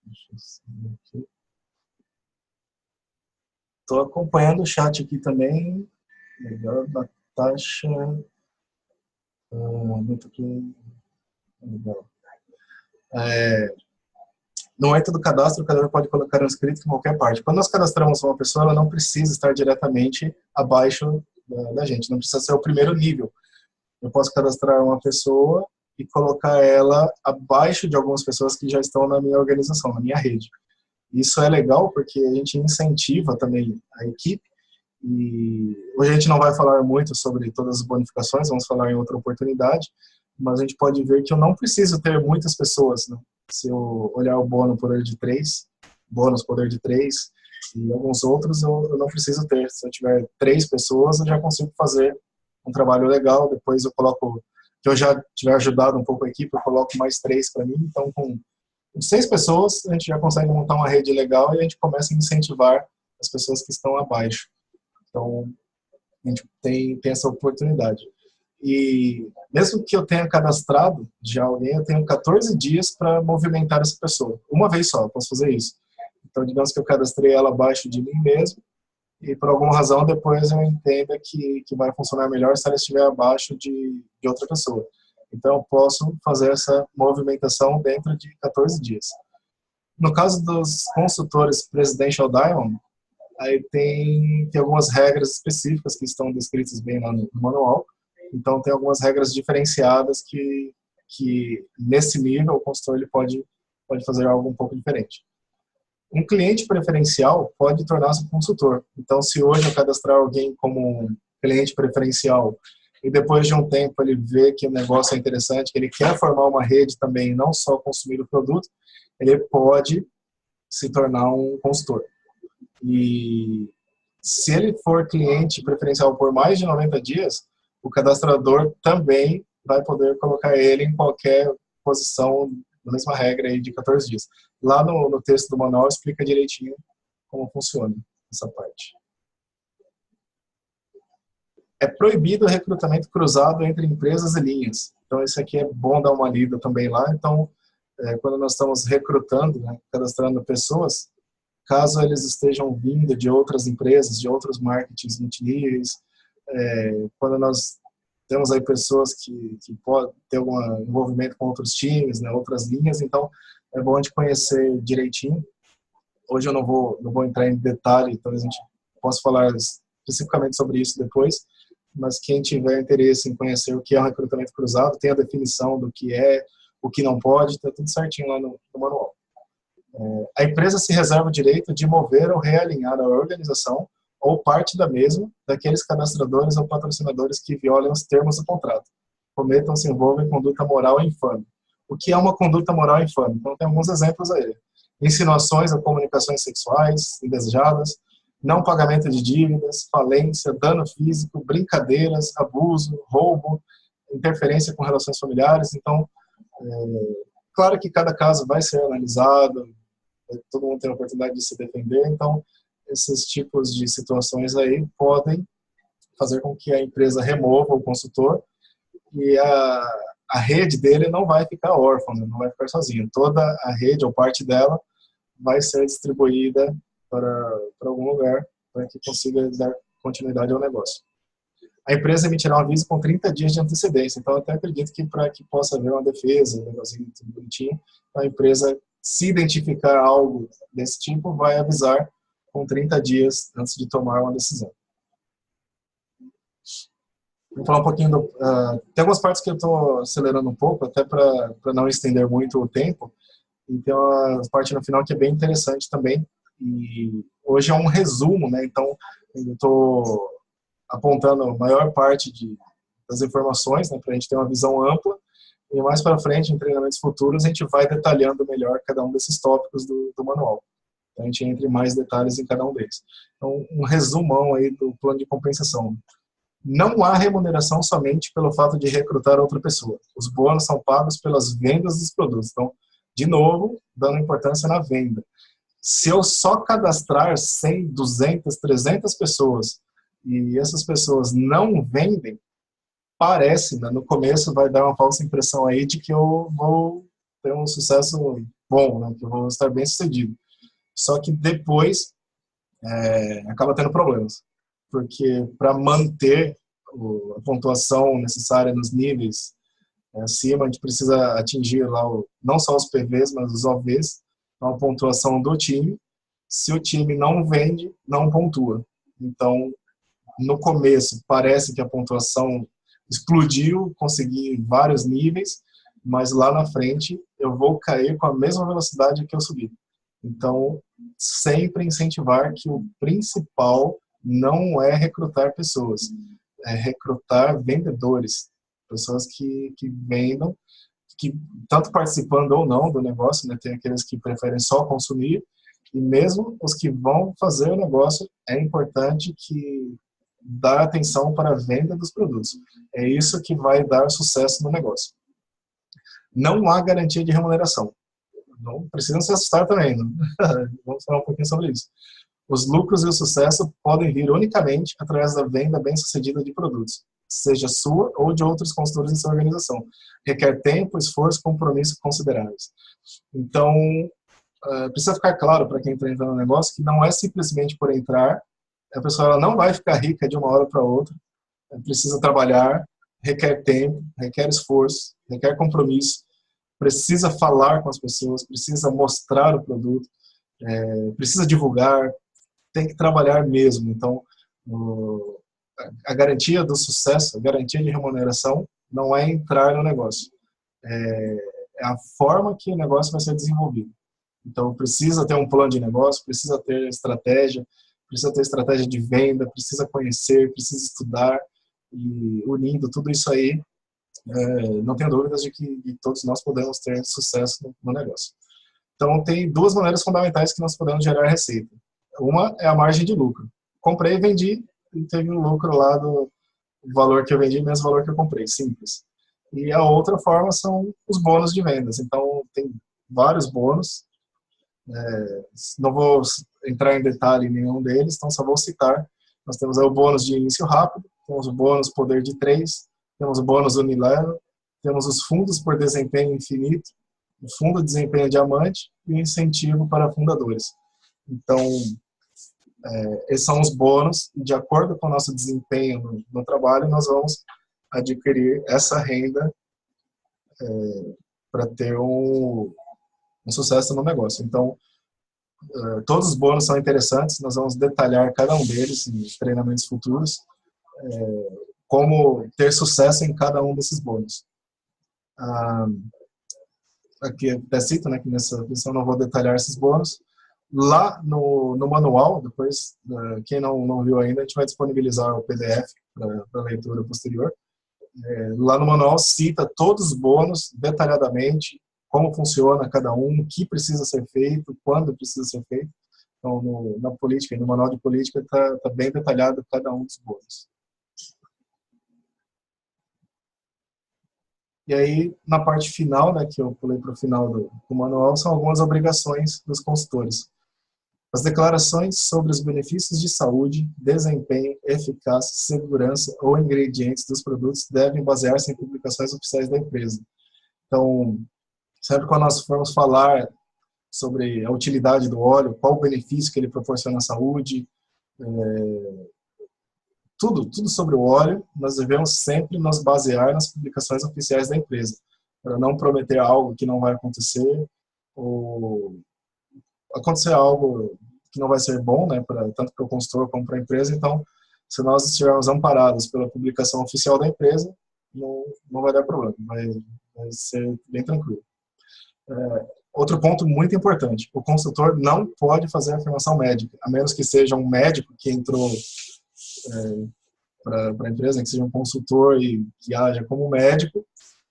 Deixa eu ver aqui. Estou acompanhando o chat aqui também. Legal, Natasha. Muito aqui. Legal. No momento do cadastro, o cadastrador pode colocar um inscrito em qualquer parte. Quando nós cadastramos uma pessoa, ela não precisa estar diretamente abaixo da gente, não precisa ser o primeiro nível. Eu posso cadastrar uma pessoa e colocar ela abaixo de algumas pessoas que já estão na minha organização, na minha rede. Isso é legal porque a gente incentiva também a equipe. E hoje a gente não vai falar muito sobre todas as bonificações, vamos falar em outra oportunidade, mas a gente pode ver que eu não preciso ter muitas pessoas, né? Se eu olhar o bônus poder de 3 e alguns outros, eu não preciso ter. Se eu tiver 3 pessoas, eu já consigo fazer um trabalho legal. Depois eu coloco, que eu já tiver ajudado um pouco a equipe, eu coloco mais 3 para mim. Então, com 6 pessoas, a gente já consegue montar uma rede legal e a gente começa a incentivar as pessoas que estão abaixo. Então, a gente tem essa oportunidade. E mesmo que eu tenha cadastrado já alguém, eu tenho 14 dias para movimentar essa pessoa. Uma vez só, eu posso fazer isso. Então, digamos que eu cadastrei ela abaixo de mim mesmo, e por alguma razão depois eu entenda que vai funcionar melhor se ela estiver abaixo de outra pessoa. Então, eu posso fazer essa movimentação dentro de 14 dias. No caso dos consultores Presidential Diamond, aí tem algumas regras específicas que estão descritas bem lá no manual. Então, tem algumas regras diferenciadas que nesse nível, o consultor ele pode fazer algo um pouco diferente. Um cliente preferencial pode tornar-se consultor. Então, se hoje eu cadastrar alguém como cliente preferencial e depois de um tempo ele vê que o negócio é interessante, que ele quer formar uma rede também, não só consumir o produto, ele pode se tornar um consultor. E se ele for cliente preferencial por mais de 90 dias, o cadastrador também vai poder colocar ele em qualquer posição, na mesma regra aí de 14 dias. Lá no texto do manual explica direitinho como funciona essa parte. É proibido o recrutamento cruzado entre empresas e linhas. Então, isso aqui é bom dar uma lida também lá. Então, quando nós estamos recrutando, né, cadastrando pessoas, caso eles estejam vindo de outras empresas, de outros marketings multiníveis, quando nós temos aí pessoas que podem ter algum envolvimento com outros times, né, outras linhas, então é bom a gente conhecer direitinho. Hoje eu não vou entrar em detalhe, então a gente posso falar especificamente sobre isso depois, mas quem tiver interesse em conhecer o que é um recrutamento cruzado, tem a definição do que é, o que não pode, está tudo certinho lá no manual. A empresa se reserva o direito de mover ou realinhar a organização ou parte da mesma daqueles cadastradores ou patrocinadores que violem os termos do contrato, cometam, se envolvem em conduta moral infame. O que é uma conduta moral infame? Então, tem alguns exemplos aí. Insinuações ou comunicações sexuais indesejadas, não pagamento de dívidas, falência, dano físico, brincadeiras, abuso, roubo, interferência com relações familiares. Então, claro que cada caso vai ser analisado, todo mundo tem a oportunidade de se defender, então esses tipos de situações aí podem fazer com que a empresa remova o consultor e a rede dele não vai ficar órfã, não vai ficar sozinho. Toda a rede, ou parte dela, vai ser distribuída para algum lugar, para que consiga dar continuidade ao negócio. A empresa emitirá um aviso com 30 dias de antecedência, então eu até acredito que para que possa haver uma defesa, um negocinho tudo bonitinho, a empresa, se identificar algo desse tipo, vai avisar com 30 dias antes de tomar uma decisão. Vou falar um pouquinho tem algumas partes que eu estou acelerando um pouco, até para não estender muito o tempo, e tem uma parte no final que é bem interessante também, e hoje é um resumo, né, então eu estou apontando a maior parte das informações, né, para a gente ter uma visão ampla, e mais para frente, em treinamentos futuros, a gente vai detalhando melhor cada um desses tópicos do manual. Então, a gente entra em mais detalhes em cada um deles. Então, um resumão aí do plano de compensação. Não há remuneração somente pelo fato de recrutar outra pessoa. Os bônus são pagos pelas vendas dos produtos. Então, de novo, dando importância na venda. Se eu só cadastrar 100, 200, 300 pessoas e essas pessoas não vendem, parece, né, no começo vai dar uma falsa impressão aí de que eu vou ter um sucesso bom, né, que eu vou estar bem sucedido. Só que depois acaba tendo problemas, porque para manter a pontuação necessária nos níveis acima, a gente precisa atingir lá não só os PVs, mas os OVs, a pontuação do time. Se o time não vende, não pontua. Então, no começo, parece que a pontuação explodiu, consegui vários níveis, mas lá na frente eu vou cair com a mesma velocidade que eu subi. Então, sempre incentivar que o principal não é recrutar pessoas, é recrutar vendedores, pessoas que vendam, que tanto participando ou não do negócio, né, tem aqueles que preferem só consumir, e mesmo os que vão fazer o negócio, é importante que dar atenção para a venda dos produtos. É isso que vai dar sucesso no negócio. Não há garantia de remuneração. Não precisam se assustar também. Não? Vamos falar um pouquinho sobre isso. Os lucros e o sucesso podem vir unicamente através da venda bem-sucedida de produtos, seja sua ou de outros consultores em sua organização. Requer tempo, esforço e compromisso consideráveis. Então, precisa ficar claro para quem está entrando no negócio que não é simplesmente por entrar, a pessoa ela não vai ficar rica de uma hora para outra, precisa trabalhar, requer tempo, requer esforço, requer compromisso, precisa falar com as pessoas, precisa mostrar o produto, precisa divulgar, tem que trabalhar mesmo. Então, a garantia do sucesso, a garantia de remuneração não é entrar no negócio, é a forma que o negócio vai ser desenvolvido. Então, precisa ter um plano de negócio, precisa ter estratégia de venda, precisa conhecer, precisa estudar, e unindo tudo isso aí, não tenho dúvidas de que todos nós podemos ter sucesso no negócio. Então, tem duas maneiras fundamentais que nós podemos gerar receita. Uma é a margem de lucro. Comprei e vendi, e teve um lucro lá do valor que eu vendi, menos valor que eu comprei, simples. E a outra forma são os bônus de vendas. Então, tem vários bônus, não vou entrar em detalhe em nenhum deles, então só vou citar. Nós temos o bônus de início rápido, temos o bônus poder de 3, temos o bônus unilevel, temos os fundos por desempenho infinito, o fundo de desempenho diamante e o incentivo para fundadores. Então, esses são os bônus, e de acordo com o nosso desempenho no trabalho, nós vamos adquirir essa renda para ter um sucesso no negócio. Então, todos os bônus são interessantes, nós vamos detalhar cada um deles em treinamentos futuros, como ter sucesso em cada um desses bônus. Aqui até cito, né, que nessa lição não vou detalhar esses bônus. Lá no manual, depois, quem não viu ainda, a gente vai disponibilizar o PDF para leitura posterior. Lá no manual cita todos os bônus detalhadamente, como funciona cada um, o que precisa ser feito, quando precisa ser feito. Então, na política, no manual de política, está bem detalhado cada um dos bônus. E aí, na parte final, né, que eu pulei para o final do manual, são algumas obrigações dos consultores. As declarações sobre os benefícios de saúde, desempenho, eficácia, segurança ou ingredientes dos produtos devem basear-se em publicações oficiais da empresa. Então, sempre quando nós formos falar sobre a utilidade do óleo, qual o benefício que ele proporciona à saúde, tudo sobre o óleo, nós devemos sempre nos basear nas publicações oficiais da empresa, para não prometer algo que não vai acontecer, ou acontecer algo que não vai ser bom, né, tanto para o consultor como para a empresa. Então, se nós estivermos amparados pela publicação oficial da empresa, não vai dar problema, vai ser bem tranquilo. Outro ponto muito importante, o consultor não pode fazer afirmação médica, a menos que seja um médico que entrou para a empresa, que seja um consultor e que haja como médico.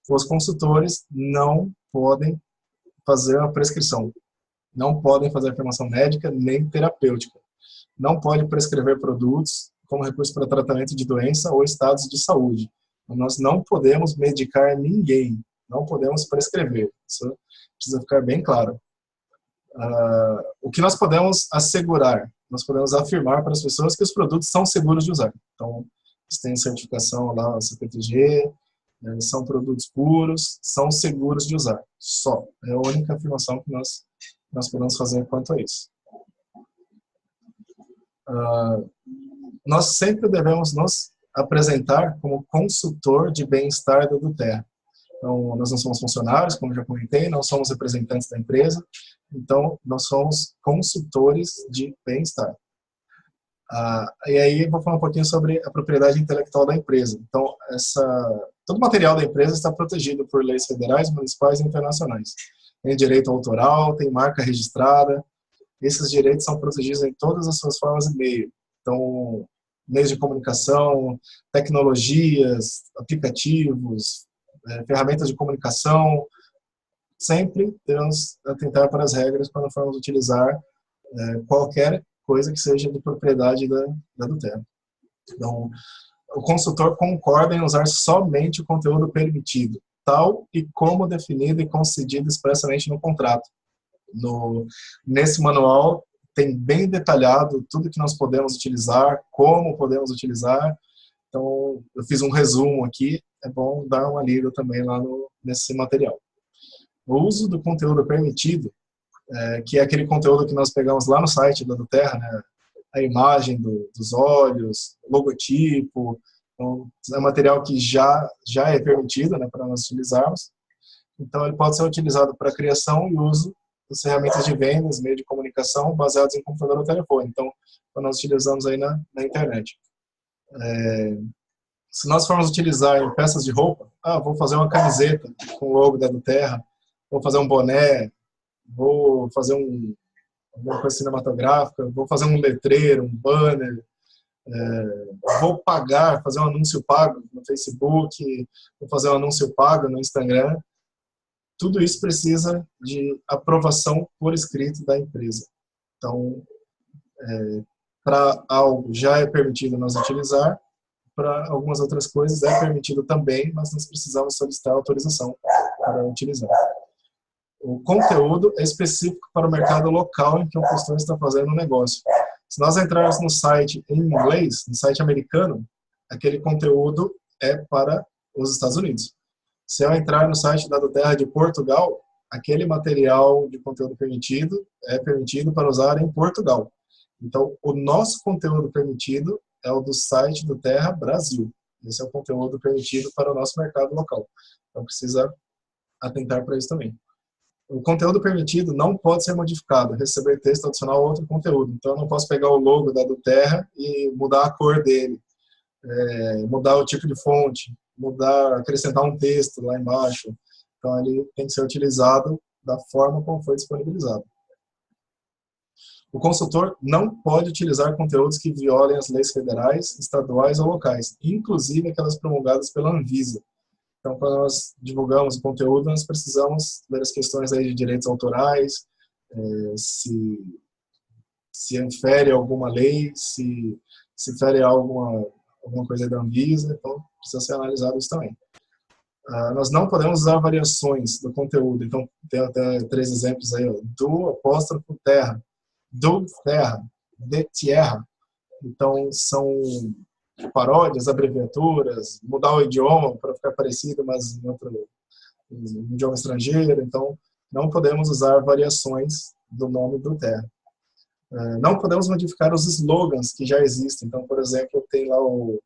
Os consultores não podem fazer a prescrição, não podem fazer afirmação médica nem terapêutica, não pode prescrever produtos como recurso para tratamento de doença ou estados de saúde. Nós não podemos medicar ninguém, não podemos prescrever, isso precisa ficar bem claro. O que nós podemos assegurar, nós podemos afirmar para as pessoas que os produtos são seguros de usar. Então, eles têm certificação lá, CPTG, são produtos puros, são seguros de usar, só. É a única afirmação que nós podemos fazer quanto a isso. Nós sempre devemos nos apresentar como consultor de bem-estar da Eduterra. Então, nós não somos funcionários, como já comentei, não somos representantes da empresa, então nós somos consultores de bem-estar. E aí vou falar um pouquinho sobre a propriedade intelectual da empresa. Então, todo o material da empresa está protegido por leis federais, municipais e internacionais. Tem direito autoral, tem marca registrada. Esses direitos são protegidos em todas as suas formas e meios. Então, meios de comunicação, tecnologias, aplicativos, ferramentas de comunicação. Sempre devemos atentar para as regras quando formos utilizar qualquer coisa que seja de propriedade da Eduterra. Então, o consultor concorda em usar somente o conteúdo permitido, tal e como definido e concedido expressamente no contrato. Nesse manual tem bem detalhado tudo que nós podemos utilizar, como podemos utilizar. Então, eu fiz um resumo aqui, é bom dar uma lida também lá nesse material. O uso do conteúdo permitido, que é aquele conteúdo que nós pegamos lá no site da Eduterra, né? A imagem dos olhos, logotipo, então, é material que já é permitido, né, para nós utilizarmos. Então, ele pode ser utilizado para criação e uso das ferramentas de vendas, meio de comunicação, baseados em computador ou telefone. Então, nós utilizamos aí na internet. Se nós formos utilizar em peças de roupa, vou fazer uma camiseta com o logo da Eduterra, vou fazer um boné, vou fazer alguma coisa cinematográfica, vou fazer um letreiro, um banner, vou fazer um anúncio pago no Facebook, vou fazer um anúncio pago no Instagram. Tudo isso precisa de aprovação por escrito da empresa. Então, para algo já é permitido nós utilizar, para algumas outras coisas é permitido também, mas nós precisamos solicitar autorização para utilizar. O conteúdo é específico para o mercado local em que o consultor está fazendo o negócio. Se nós entrarmos no site em inglês, no site americano, aquele conteúdo é para os Estados Unidos. Se eu entrar no site da Eduterra de Portugal, aquele material de conteúdo permitido é permitido para usar em Portugal. Então, o nosso conteúdo permitido é o do site do Eduterra Brasil. Esse é o conteúdo permitido para o nosso mercado local. Então, precisa atentar para isso também. O conteúdo permitido não pode ser modificado, receber texto adicional ou outro conteúdo. Então, eu não posso pegar o logo da Eduterra e mudar a cor dele, mudar o tipo de fonte, acrescentar um texto lá embaixo. Então, ele tem que ser utilizado da forma como foi disponibilizado. O consultor não pode utilizar conteúdos que violem as leis federais, estaduais ou locais, inclusive aquelas promulgadas pela Anvisa. Então, quando nós divulgamos o conteúdo, nós precisamos ver as questões aí de direitos autorais, se infere alguma lei, se fere alguma coisa da Anvisa, então precisa ser analisado isso também. Nós não podemos usar variações do conteúdo, então tem até 3 exemplos aí, do apóstrofo terra. do Terra, de Tierra. Então, são paródias, abreviaturas, mudar o idioma para ficar parecido, mas em outro idioma estrangeiro. Então, não podemos usar variações do nome do Terra. Não podemos modificar os slogans que já existem. Então, por exemplo, tem lá o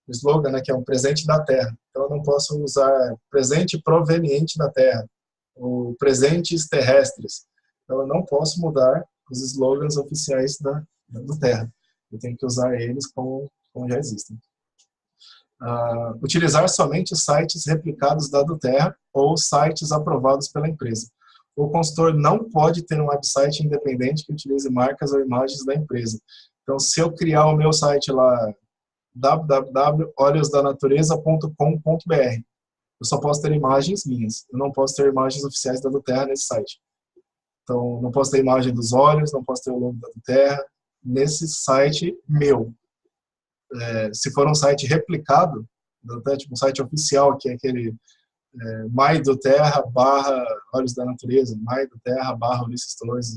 slogan, né, que é um presente da Terra. Então, eu não posso usar presente proveniente da Terra, ou presentes terrestres. Então, eu não posso mudar os slogans oficiais do Terra. Eu tenho que usar eles como já existem. Utilizar somente sites replicados da do Terra ou sites aprovados pela empresa. O consultor não pode ter um website independente que utilize marcas ou imagens da empresa. Então, se eu criar o meu site lá, www.olhosdanatureza.com.br, eu só posso ter imagens minhas. Eu não posso ter imagens oficiais da do Terra nesse site. Então, não posso ter imagem dos olhos, não posso ter o logo da do Terra nesse site meu. Se for um site replicado, tipo um site oficial, que é aquele My do Terra / Olhos da Natureza, My do Terra / Ulisses Torres,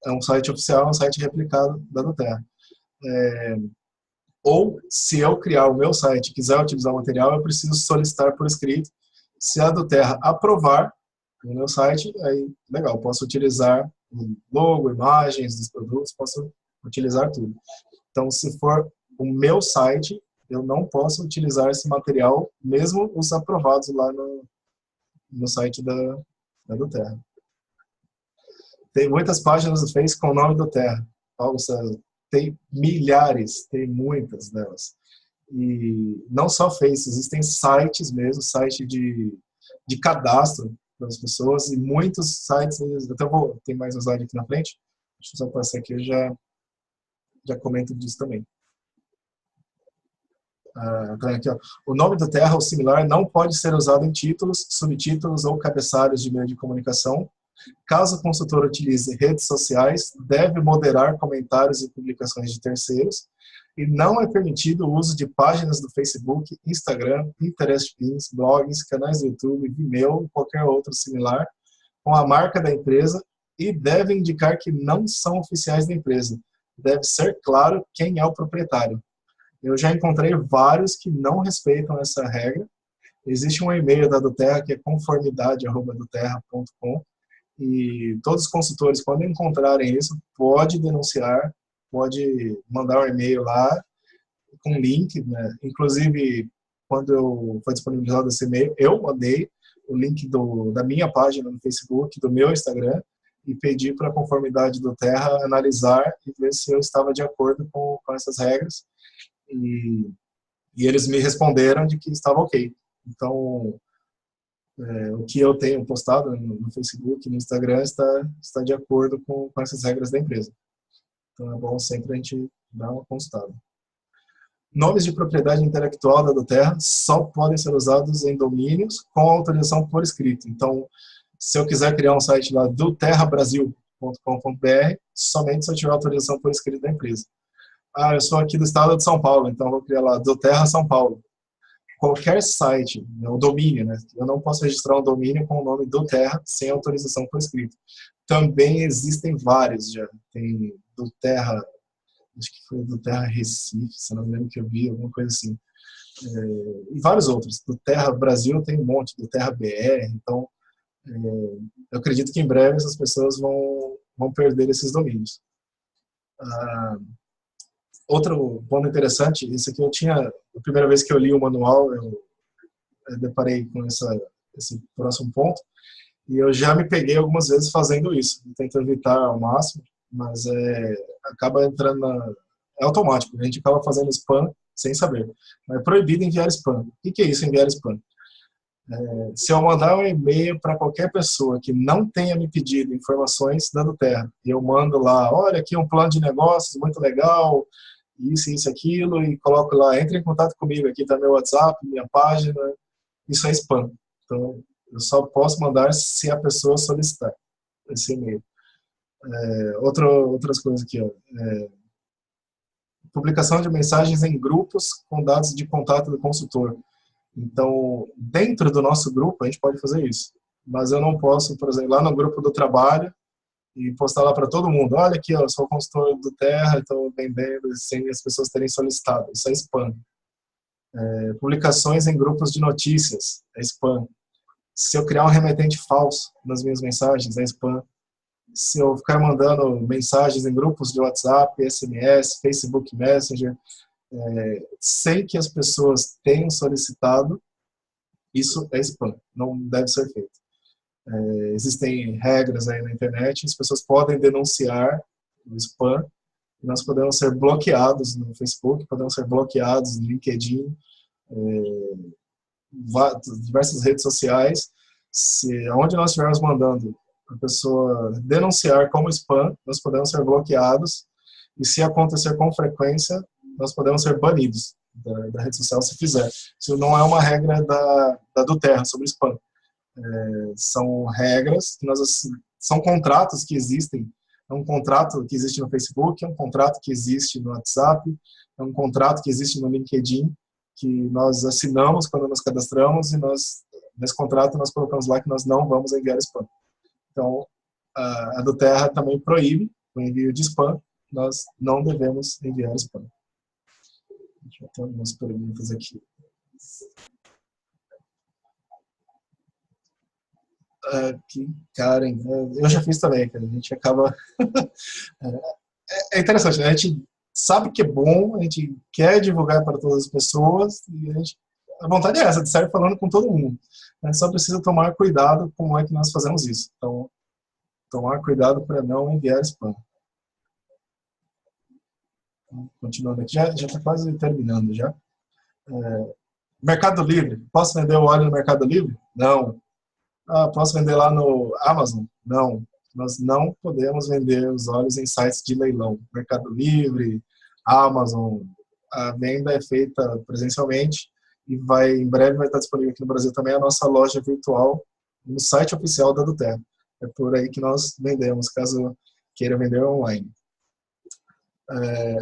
é um site oficial, é um site replicado da do Terra. Ou, se eu criar o meu site e quiser utilizar o material, eu preciso solicitar por escrito. Se a do Terra aprovar no meu site, aí, legal, posso utilizar o logo, imagens dos produtos, posso utilizar tudo. Então, se for o meu site, eu não posso utilizar esse material, mesmo os aprovados lá no site da do Terra. Tem muitas páginas do Face com o nome do Terra. Paulo César, tem milhares, tem muitas delas. E não só Face, existem sites mesmo, site de cadastro para as pessoas, e muitos sites, até tem mais um slide aqui na frente, deixa eu só passar aqui, eu já comento disso também. Aqui, ó. O nome do Terra ou similar não pode ser usado em títulos, subtítulos ou cabeçalhos de meio de comunicação. Caso o consultor utilize redes sociais, deve moderar comentários e publicações de terceiros, e não é permitido o uso de páginas do Facebook, Instagram, Pinterest Pins, blogs, canais do YouTube, Vimeo, qualquer outro similar, com a marca da empresa, e deve indicar que não são oficiais da empresa. Deve ser claro quem é o proprietário. Eu já encontrei vários que não respeitam essa regra. Existe um e-mail da do Terra, que é conformidade@doterra.com, e todos os consultores, quando encontrarem isso, pode denunciar, pode mandar um e-mail lá com link, né? Inclusive, quando foi disponibilizado esse e-mail, eu mandei o link da minha página no Facebook, do meu Instagram, e pedi para a conformidade do Terra analisar e ver se eu estava de acordo com essas regras. E eles me responderam de que estava ok. Então, o que eu tenho postado no Facebook, no Instagram, está de acordo com essas regras da empresa. Então, é bom sempre a gente dar uma consultada. Nomes de propriedade intelectual da do Terra só podem ser usados em domínios com autorização por escrito. Então, se eu quiser criar um site lá do terrabrasil.com.br, somente se eu tiver autorização por escrito da empresa. Eu sou aqui do estado de São Paulo, então vou criar lá do Terra São Paulo. Qualquer site, o domínio, né? Eu não posso registrar um domínio com o nome do Terra sem autorização por escrito. Também existem vários já. Tem do Terra, acho que foi do Terra Recife, se não me lembro que eu vi, alguma coisa assim. E vários outros. Do Terra Brasil tem um monte, do Terra BR. Então, eu acredito que em breve essas pessoas vão perder esses domínios. Outro ponto interessante, isso aqui a primeira vez que eu li o manual, eu deparei com esse próximo ponto, e eu já me peguei algumas vezes fazendo isso. Eu tento evitar ao máximo, mas acaba entrando é automático, a gente acaba fazendo spam sem saber. É proibido enviar spam. O que é isso, enviar spam? Se eu mandar um e-mail para qualquer pessoa que não tenha me pedido informações da do Terra, e eu mando lá, olha, aqui um plano de negócios muito legal, isso, aquilo, e coloco lá, entre em contato comigo, aqui está meu WhatsApp, minha página, isso é spam. Então, eu só posso mandar se a pessoa solicitar esse e-mail. Outras coisas aqui, ó. Publicação de mensagens em grupos com dados de contato do consultor. Então, dentro do nosso grupo, a gente pode fazer isso. Mas eu não posso, por exemplo, lá no grupo do trabalho, e postar lá para todo mundo, olha aqui, ó, eu sou o consultor do Terra, estou vendendo sem as pessoas terem solicitado. Isso é spam. Publicações em grupos de notícias, é spam. Se eu criar um remetente falso nas minhas mensagens, é spam. Se eu ficar mandando mensagens em grupos de WhatsApp, SMS, Facebook Messenger, sem que as pessoas tenham solicitado, isso é spam, não deve ser feito. Existem regras aí na internet, as pessoas podem denunciar o spam, nós podemos ser bloqueados no Facebook, podemos ser bloqueados no LinkedIn, diversas redes sociais. Onde nós estivermos mandando a pessoa denunciar como spam, nós podemos ser bloqueados, e se acontecer com frequência, nós podemos ser banidos da rede social se fizer. Isso não é uma regra do Terra sobre spam. São regras, são contratos que existem. É um contrato que existe no Facebook, é um contrato que existe no WhatsApp, é um contrato que existe no LinkedIn, que nós assinamos quando nos cadastramos, e nesse contrato nós colocamos lá que nós não vamos enviar spam. Então, a do Terra também proíbe o envio de spam, nós não devemos enviar spam. Deixa eu ter algumas perguntas aqui. Aqui, Karen, eu já fiz também, cara. A gente acaba... É interessante, né? A gente sabe que é bom, a gente quer divulgar para todas as pessoas, e a vontade é essa, de sair falando com todo mundo. A gente só precisa tomar cuidado como é que nós fazemos isso. Então, tomar cuidado para não enviar spam. Continuando aqui, já está quase terminando já. Mercado Livre. Posso vender o óleo no Mercado Livre? Não. Posso vender lá no Amazon? Não. Nós não podemos vender os óleos em sites de leilão. Mercado Livre, Amazon, a venda é feita presencialmente e em breve vai estar disponível aqui no Brasil também a nossa loja virtual no site oficial da Duterra. É por aí que nós vendemos, caso queira vender online.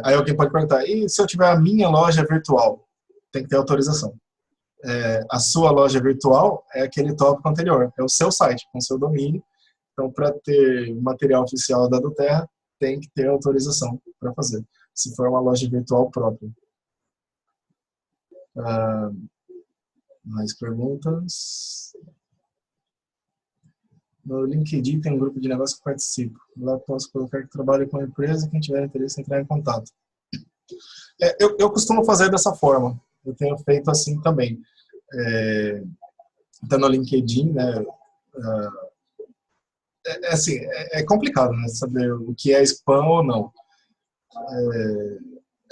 Aí alguém pode perguntar, e se eu tiver a minha loja virtual? Tem que ter autorização. A sua loja virtual é aquele tópico anterior, é o seu site, com o seu domínio. Então, para ter material oficial da Duterra, tem que ter autorização para fazer, se for uma loja virtual própria. Mais perguntas? No LinkedIn tem um grupo de negócio que participo. Lá posso colocar que trabalho com a empresa e quem tiver interesse entrar em contato. Eu costumo fazer dessa forma. Eu tenho feito assim também. Então, no LinkedIn, né, assim, é complicado, né, saber o que é spam ou não.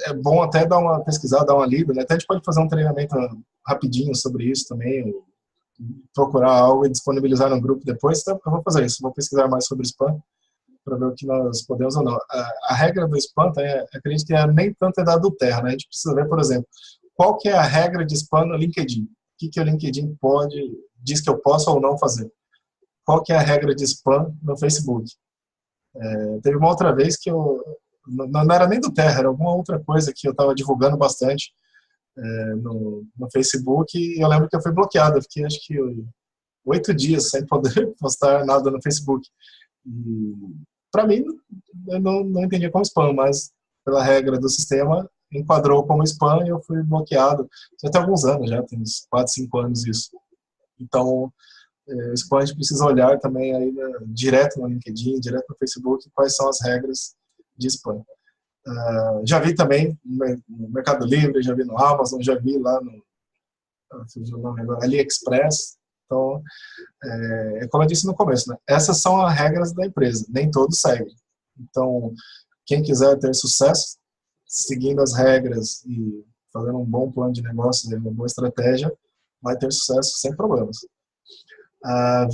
É bom até dar uma pesquisada, dar uma lida, né? Até a gente pode fazer um treinamento rapidinho sobre isso também, procurar algo e disponibilizar no grupo depois. Então, eu vou fazer isso, vou pesquisar mais sobre spam para ver o que nós podemos ou não. A regra do spam, acredito que nem tanto é da Duterra, né? A gente precisa ver, por exemplo, qual que é a regra de spam no LinkedIn? O que o LinkedIn diz que eu posso ou não fazer? Qual que é a regra de spam no Facebook? Teve uma outra vez que não era nem do Terra, era alguma outra coisa que eu estava divulgando bastante no Facebook, e eu lembro que eu fui bloqueado. Eu fiquei, acho que, 8 dias sem poder postar nada no Facebook. Para mim, eu não entendia como spam, mas pela regra do sistema, enquadrou como spam e eu fui bloqueado. Já tem alguns anos, já tem uns 4, 5 anos isso. Então, o spam a gente precisa olhar também aí, direto no LinkedIn, direto no Facebook, quais são as regras de spam. Já vi também no Mercado Livre, já vi no Amazon, já vi lá no AliExpress. Então, como eu disse no começo, né? Essas são as regras da empresa, nem todos seguem. Então, quem quiser ter sucesso, seguindo as regras e fazendo um bom plano de negócio, uma boa estratégia, vai ter sucesso sem problemas.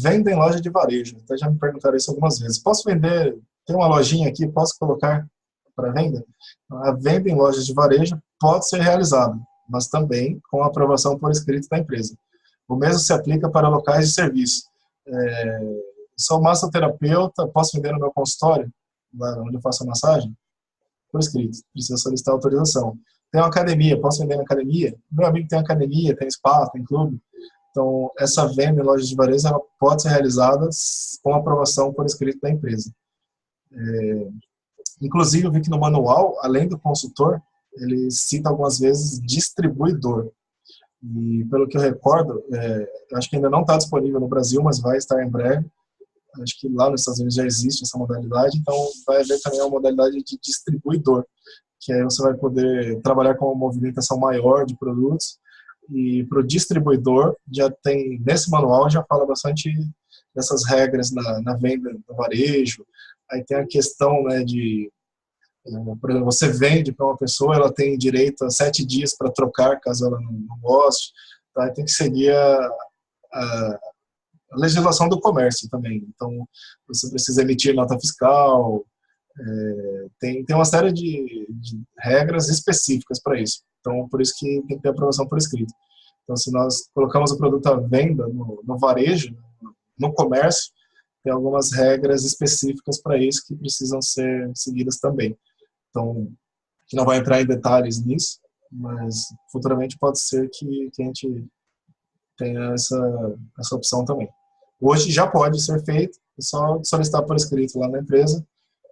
Venda em loja de varejo. Até já me perguntaram isso algumas vezes. Posso vender, tem uma lojinha aqui, posso colocar para venda? A venda em lojas de varejo pode ser realizada, mas também com a aprovação por escrito da empresa. O mesmo se aplica para locais de serviço. Sou massoterapeuta, posso vender no meu consultório, lá onde eu faço a massagem? Por escrito, precisa solicitar autorização. Tem uma academia, posso vender na academia? Meu amigo tem academia, tem spa, tem clube. Então, essa venda em lojas de varejo ela pode ser realizada com aprovação por escrito da empresa. Inclusive, eu vi que no manual, além do consultor, ele cita algumas vezes distribuidor. E pelo que eu recordo, eu acho que ainda não está disponível no Brasil, mas vai estar em breve. Acho que lá nos Estados Unidos já existe essa modalidade, então vai haver também uma modalidade de distribuidor, que aí você vai poder trabalhar com uma movimentação maior de produtos. E para o distribuidor, já tem, nesse manual já fala bastante dessas regras na venda no varejo. Aí tem a questão, né, de, por exemplo, você vende para uma pessoa, ela tem direito a 7 dias para trocar, caso ela não goste. Então, aí tem que seguir a legislação do comércio também. Então, você precisa emitir nota fiscal, tem uma série de regras específicas para isso. Então, por isso que tem que ter aprovação por escrito. Então, se nós colocamos o produto à venda no varejo, no comércio, tem algumas regras específicas para isso que precisam ser seguidas também. Então, a gente não vai entrar em detalhes nisso, mas futuramente pode ser que a gente tenha essa opção também. Hoje já pode ser feito, é só solicitar por escrito lá na empresa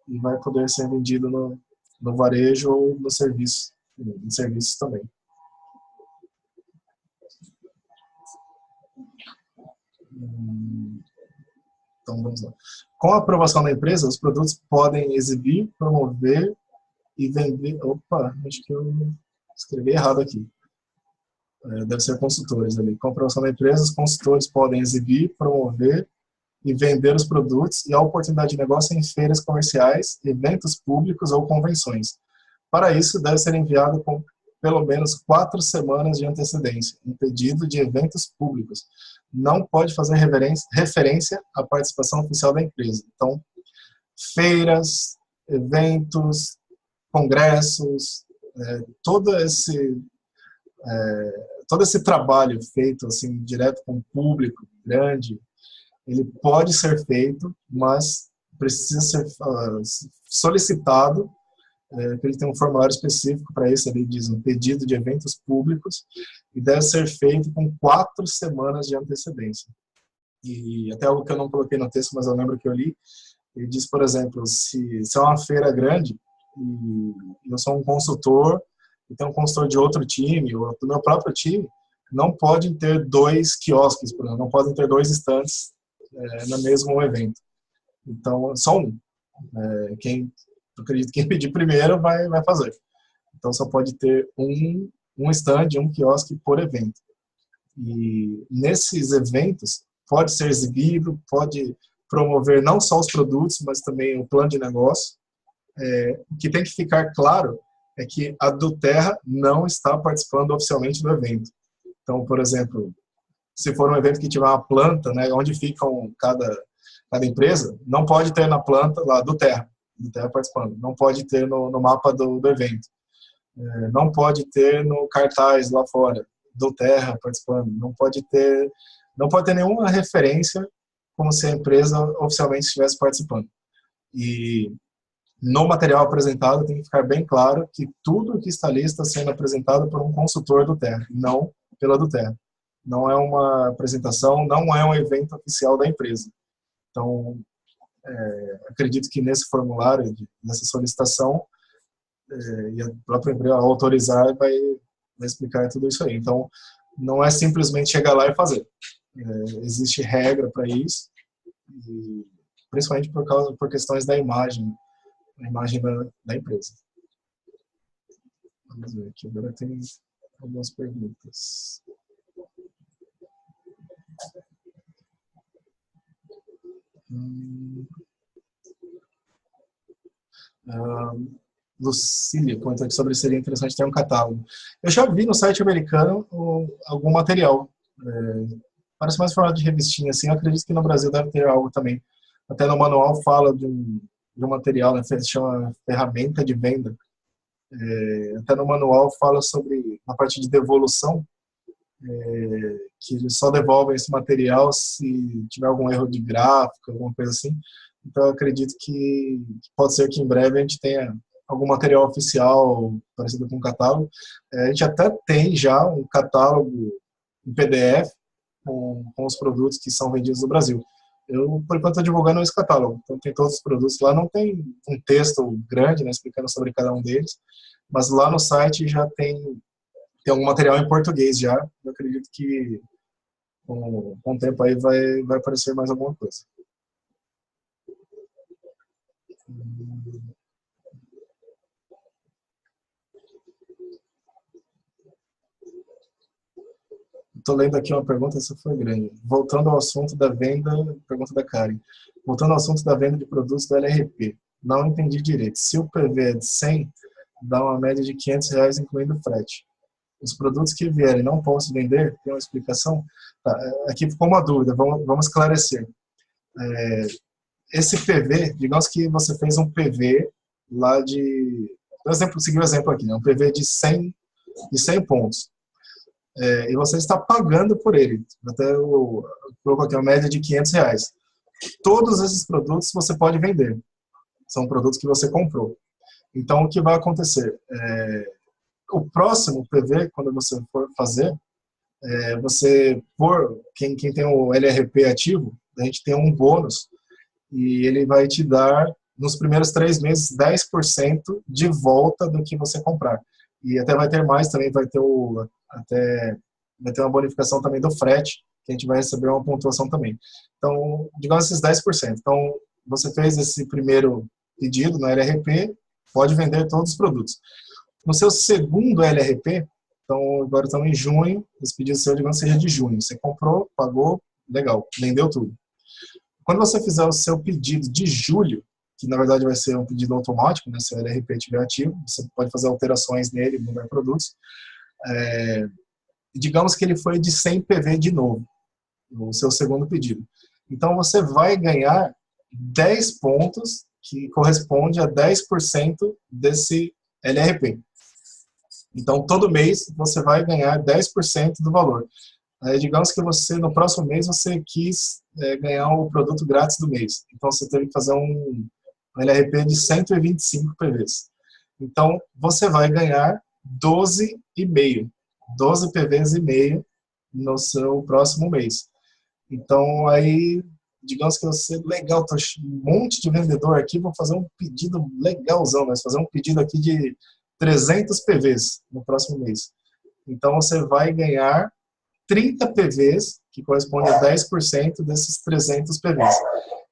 e vai poder ser vendido no varejo ou no serviço, em serviços também. Então, vamos lá. Com a aprovação da empresa, os produtos podem exibir, promover e vender... Opa, acho que eu escrevi errado aqui. Deve ser consultores ali. Com a aprovação da empresa, os consultores podem exibir, promover e vender os produtos e a oportunidade de negócio em feiras comerciais, eventos públicos ou convenções. Para isso, deve ser enviado com pelo menos 4 semanas de antecedência, um pedido de eventos públicos. Não pode fazer referência à participação oficial da empresa. Então, feiras, eventos, congressos, todo esse trabalho feito assim direto com o público grande, ele pode ser feito, mas precisa ser solicitado, que ele tem um formulário específico para isso, ele diz um pedido de eventos públicos, e deve ser feito com 4 semanas de antecedência. E até algo que eu não coloquei no texto, mas eu lembro que eu li, ele diz, por exemplo, se é uma feira grande, e eu sou um consultor, e tem um consultor de outro time, ou do meu próprio time, não podem ter 2 quiosques, por exemplo, não podem ter 2 estantes no mesmo evento. Então, só um. Eu acredito que quem pedir primeiro vai fazer. Então, só pode ter um stand, um quiosque por evento. E nesses eventos, pode ser exibido, pode promover não só os produtos, mas também o plano de negócio. O que tem que ficar claro é que a Duterra não está participando oficialmente do evento. Então, por exemplo, se for um evento que tiver uma planta, né, onde ficam cada empresa, não pode ter na planta lá Duterra participando, não pode ter no mapa do evento, não pode ter no cartaz lá fora, Duterra participando, não pode ter nenhuma referência como se a empresa oficialmente estivesse participando. E no material apresentado tem que ficar bem claro que tudo que está ali está sendo apresentado por um consultor do Terra, não pela do Terra. Não é uma apresentação, não é um evento oficial da empresa. Então, acredito que nesse formulário, nessa solicitação, e a própria empresa ao autorizar vai explicar tudo isso aí. Então, não é simplesmente chegar lá e fazer. Existe regra para isso, e principalmente por questões da imagem, a imagem da empresa. Vamos ver aqui, agora tem algumas perguntas. Lucília conta aqui sobre seria interessante ter um catálogo. Eu já vi no site americano algum material. Parece mais formato de revistinha, assim. Eu acredito que no Brasil deve ter algo também. Até no manual fala de um material, né, se chama ferramenta de venda. Até no manual fala sobre a parte de devolução, que eles só devolvem esse material se tiver algum erro de gráfico, alguma coisa assim. Então, eu acredito que pode ser que em breve a gente tenha algum material oficial parecido com um catálogo. A gente até tem já um catálogo em PDF com os produtos que são vendidos no Brasil. Eu, por enquanto, estou divulgando esse catálogo. Então, tem todos os produtos lá. Não tem um texto grande, né, explicando sobre cada um deles, mas lá no site já tem algum material em português já. Eu acredito que com o tempo aí vai aparecer mais alguma coisa. Estou lendo aqui uma pergunta, essa foi grande. Voltando ao assunto da venda, pergunta da Karen. Voltando ao assunto da venda de produtos do LRP. Não entendi direito. Se o PV é de 100, dá uma média de R$ 500, incluindo frete. Os produtos que vierem não posso vender? Tem uma explicação? Tá, aqui ficou uma dúvida, vamos esclarecer. Esse PV, digamos que você fez um PV lá de... Seguir o exemplo aqui, né? Um PV de 100 pontos. E você está pagando por ele. Até eu coloco aqui uma média de R$ 500. Todos esses produtos você pode vender. São produtos que você comprou. Então, o que vai acontecer? O próximo PV, quando você for fazer, quem tem o LRP ativo, a gente tem um bônus e ele vai te dar, nos primeiros 3 meses, 10% de volta do que você comprar. E até vai ter mais, também vai ter uma bonificação também do frete, que a gente vai receber uma pontuação também. Então, digamos esses 10%. Então, você fez esse primeiro pedido no LRP, pode vender todos os produtos. No seu segundo LRP, então agora estamos em junho, esse pedido seu, digamos, seja de junho. Você comprou, pagou, legal, vendeu tudo. Quando você fizer o seu pedido de julho, que na verdade vai ser um pedido automático, né, se o LRP estiver ativo, você pode fazer alterações nele, mudar produtos. Digamos que ele foi de 100 PV de novo, no seu segundo pedido. Então você vai ganhar 10 pontos, que corresponde a 10% desse LRP. Então, todo mês, você vai ganhar 10% do valor. Digamos que você, no próximo mês, você quis ganhar o produto grátis do mês. Então, você teve que fazer um LRP de 125 PVs. Então, você vai ganhar 12,5. 12 PVs e meio no seu próximo mês. Então, aí, digamos que você, legal, tô um monte de vendedor aqui, vou fazer um pedido legalzão, mas fazer um pedido aqui de 300 PVs no próximo mês. Então, você vai ganhar 30 PVs, que corresponde a 10% desses 300 PVs.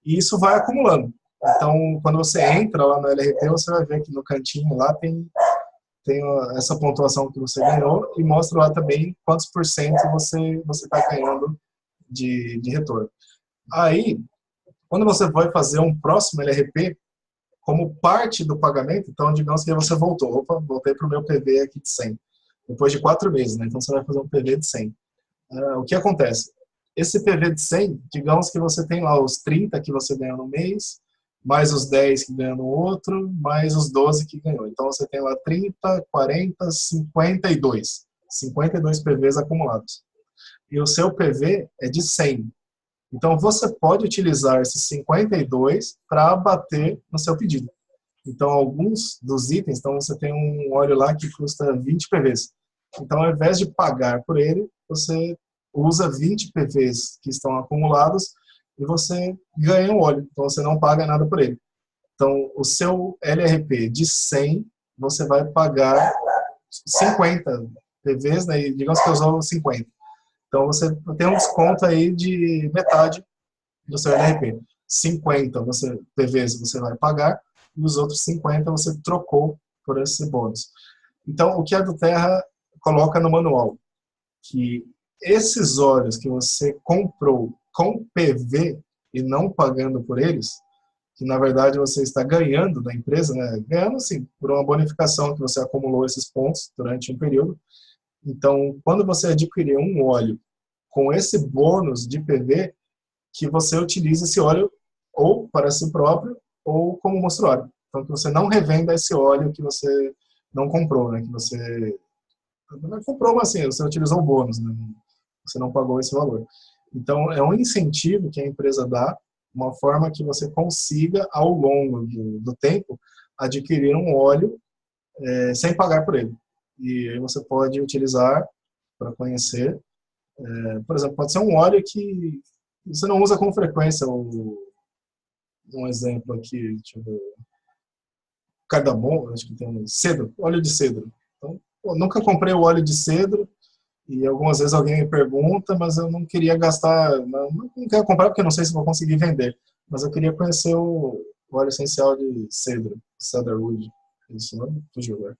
E isso vai acumulando. Então, quando você entra lá no LRP, você vai ver que no cantinho lá tem essa pontuação que você ganhou e mostra lá também quantos por cento você está ganhando de retorno. Aí, quando você vai fazer um próximo LRP, como parte do pagamento, então digamos que você voltou, voltei para o meu PV aqui de 100, depois de 4 meses, né? Então você vai fazer um PV de 100. O que acontece? Esse PV de 100, digamos que você tem lá os 30 que você ganhou no mês, mais os 10 que ganhou no outro, mais os 12 que ganhou. Então você tem lá 30, 40, 52. 52 PVs acumulados. E o seu PV é de 100. Então, você pode utilizar esses 52 para abater no seu pedido. Então, alguns dos itens, então você tem um óleo lá que custa 20 PVs. Então, ao invés de pagar por ele, você usa 20 PVs que estão acumulados e você ganha um óleo. Então, você não paga nada por ele. Então, o seu LRP de 100, você vai pagar 50 PVs, né? E digamos que usou 50. Então, você tem um desconto aí de metade do seu LRP. 50 PVs você vai pagar e os outros 50 você trocou por esse bônus. Então, o que a Duterra coloca no manual? Que esses óleos que você comprou com PV e não pagando por eles, que na verdade você está ganhando da empresa, né? Ganhando assim, por uma bonificação que você acumulou esses pontos durante um período. Então, quando você adquirir um óleo com esse bônus de PV, que você utiliza esse óleo ou para si próprio ou como mostruário. Então, que você não revenda esse óleo que você não comprou, né? Que você não comprou, mas assim, você utilizou o bônus, né? Você não pagou esse valor. Então, é um incentivo que a empresa dá, uma forma que você consiga, ao longo do tempo, adquirir um óleo sem pagar por ele. E aí você pode utilizar para conhecer. Por exemplo, pode ser um óleo que você não usa com frequência um exemplo aqui, deixa eu ver, cardamomo, acho que tem cedro, óleo de cedro. Então, eu nunca comprei o óleo de cedro, e algumas vezes alguém me pergunta, mas eu não queria gastar, não quero comprar porque eu não sei se vou conseguir vender, mas eu queria conhecer o óleo essencial de cedro, cedarwood, isso não fugiu agora.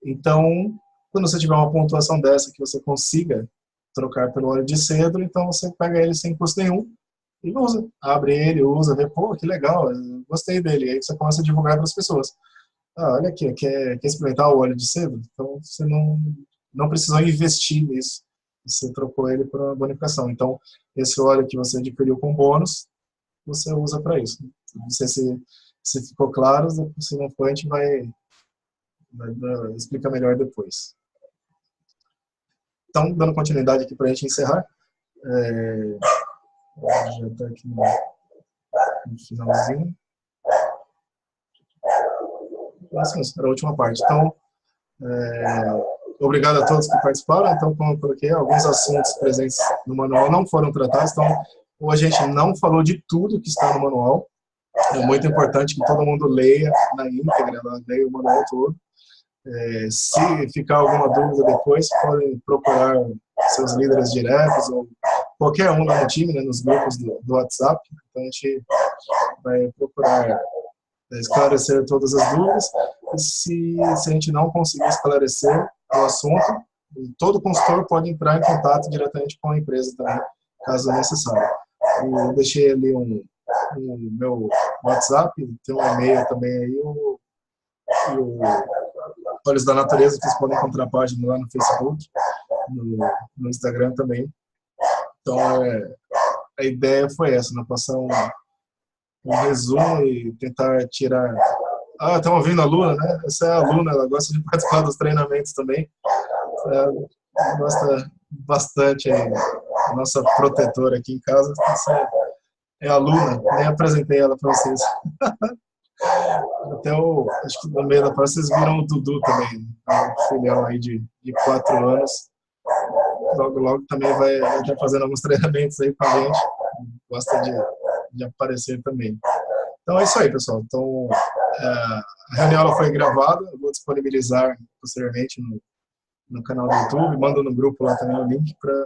Então, quando você tiver uma pontuação dessa que você consiga trocar pelo óleo de cedro, então você pega ele sem custo nenhum e usa. Abre ele, usa, vê, pô, que legal, gostei dele. E aí você começa a divulgar para as pessoas. Ah, olha aqui, quer experimentar o óleo de cedro? Então você não precisou investir nisso. Você trocou ele por uma bonificação. Então, esse óleo que você adquiriu com bônus, você usa para isso. Não sei se ficou claro, se não for, a gente vai explicar melhor depois. Então, dando continuidade aqui para a gente encerrar, já está aqui no finalzinho. Nossa, era a última parte. Então, obrigado a todos que participaram. Então, como eu coloquei, alguns assuntos presentes no manual não foram tratados. Então, hoje a gente não falou de tudo que está no manual. É muito importante que todo mundo leia na íntegra, leia o manual todo. Se ficar alguma dúvida depois, podem procurar seus líderes diretos ou qualquer um lá no time, né, nos grupos do WhatsApp. Então, a gente vai procurar esclarecer todas as dúvidas. E se a gente não conseguir esclarecer o assunto, todo consultor pode entrar em contato diretamente com a empresa também, caso necessário. Eu deixei ali o meu WhatsApp, tem um e-mail também aí, o Olhos da Natureza, que vocês podem encontrar a página lá no Facebook, no Instagram também. Então, a ideia foi essa, né? Passar um resumo e tentar tirar... Ah, estão ouvindo a Luna, né? Essa é a Luna, ela gosta de participar dos treinamentos também. Ela gosta bastante, a nossa protetora aqui em casa. Essa é a Luna, nem apresentei ela para vocês. Até acho que no meio da prova vocês viram o Dudu também, um filhão aí de 4 anos. Logo também vai estar fazendo alguns treinamentos aí com a gente. Gosta de aparecer também. Então é isso aí, pessoal. Então, a reunião ela foi gravada, eu vou disponibilizar posteriormente no canal do YouTube, mando no grupo lá também o link para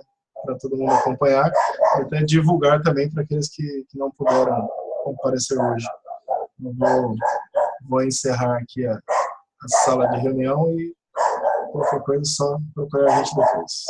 todo mundo acompanhar e até divulgar também para aqueles que não puderam comparecer hoje. Eu vou encerrar aqui a sala de reunião e qualquer coisa só procurar a gente depois.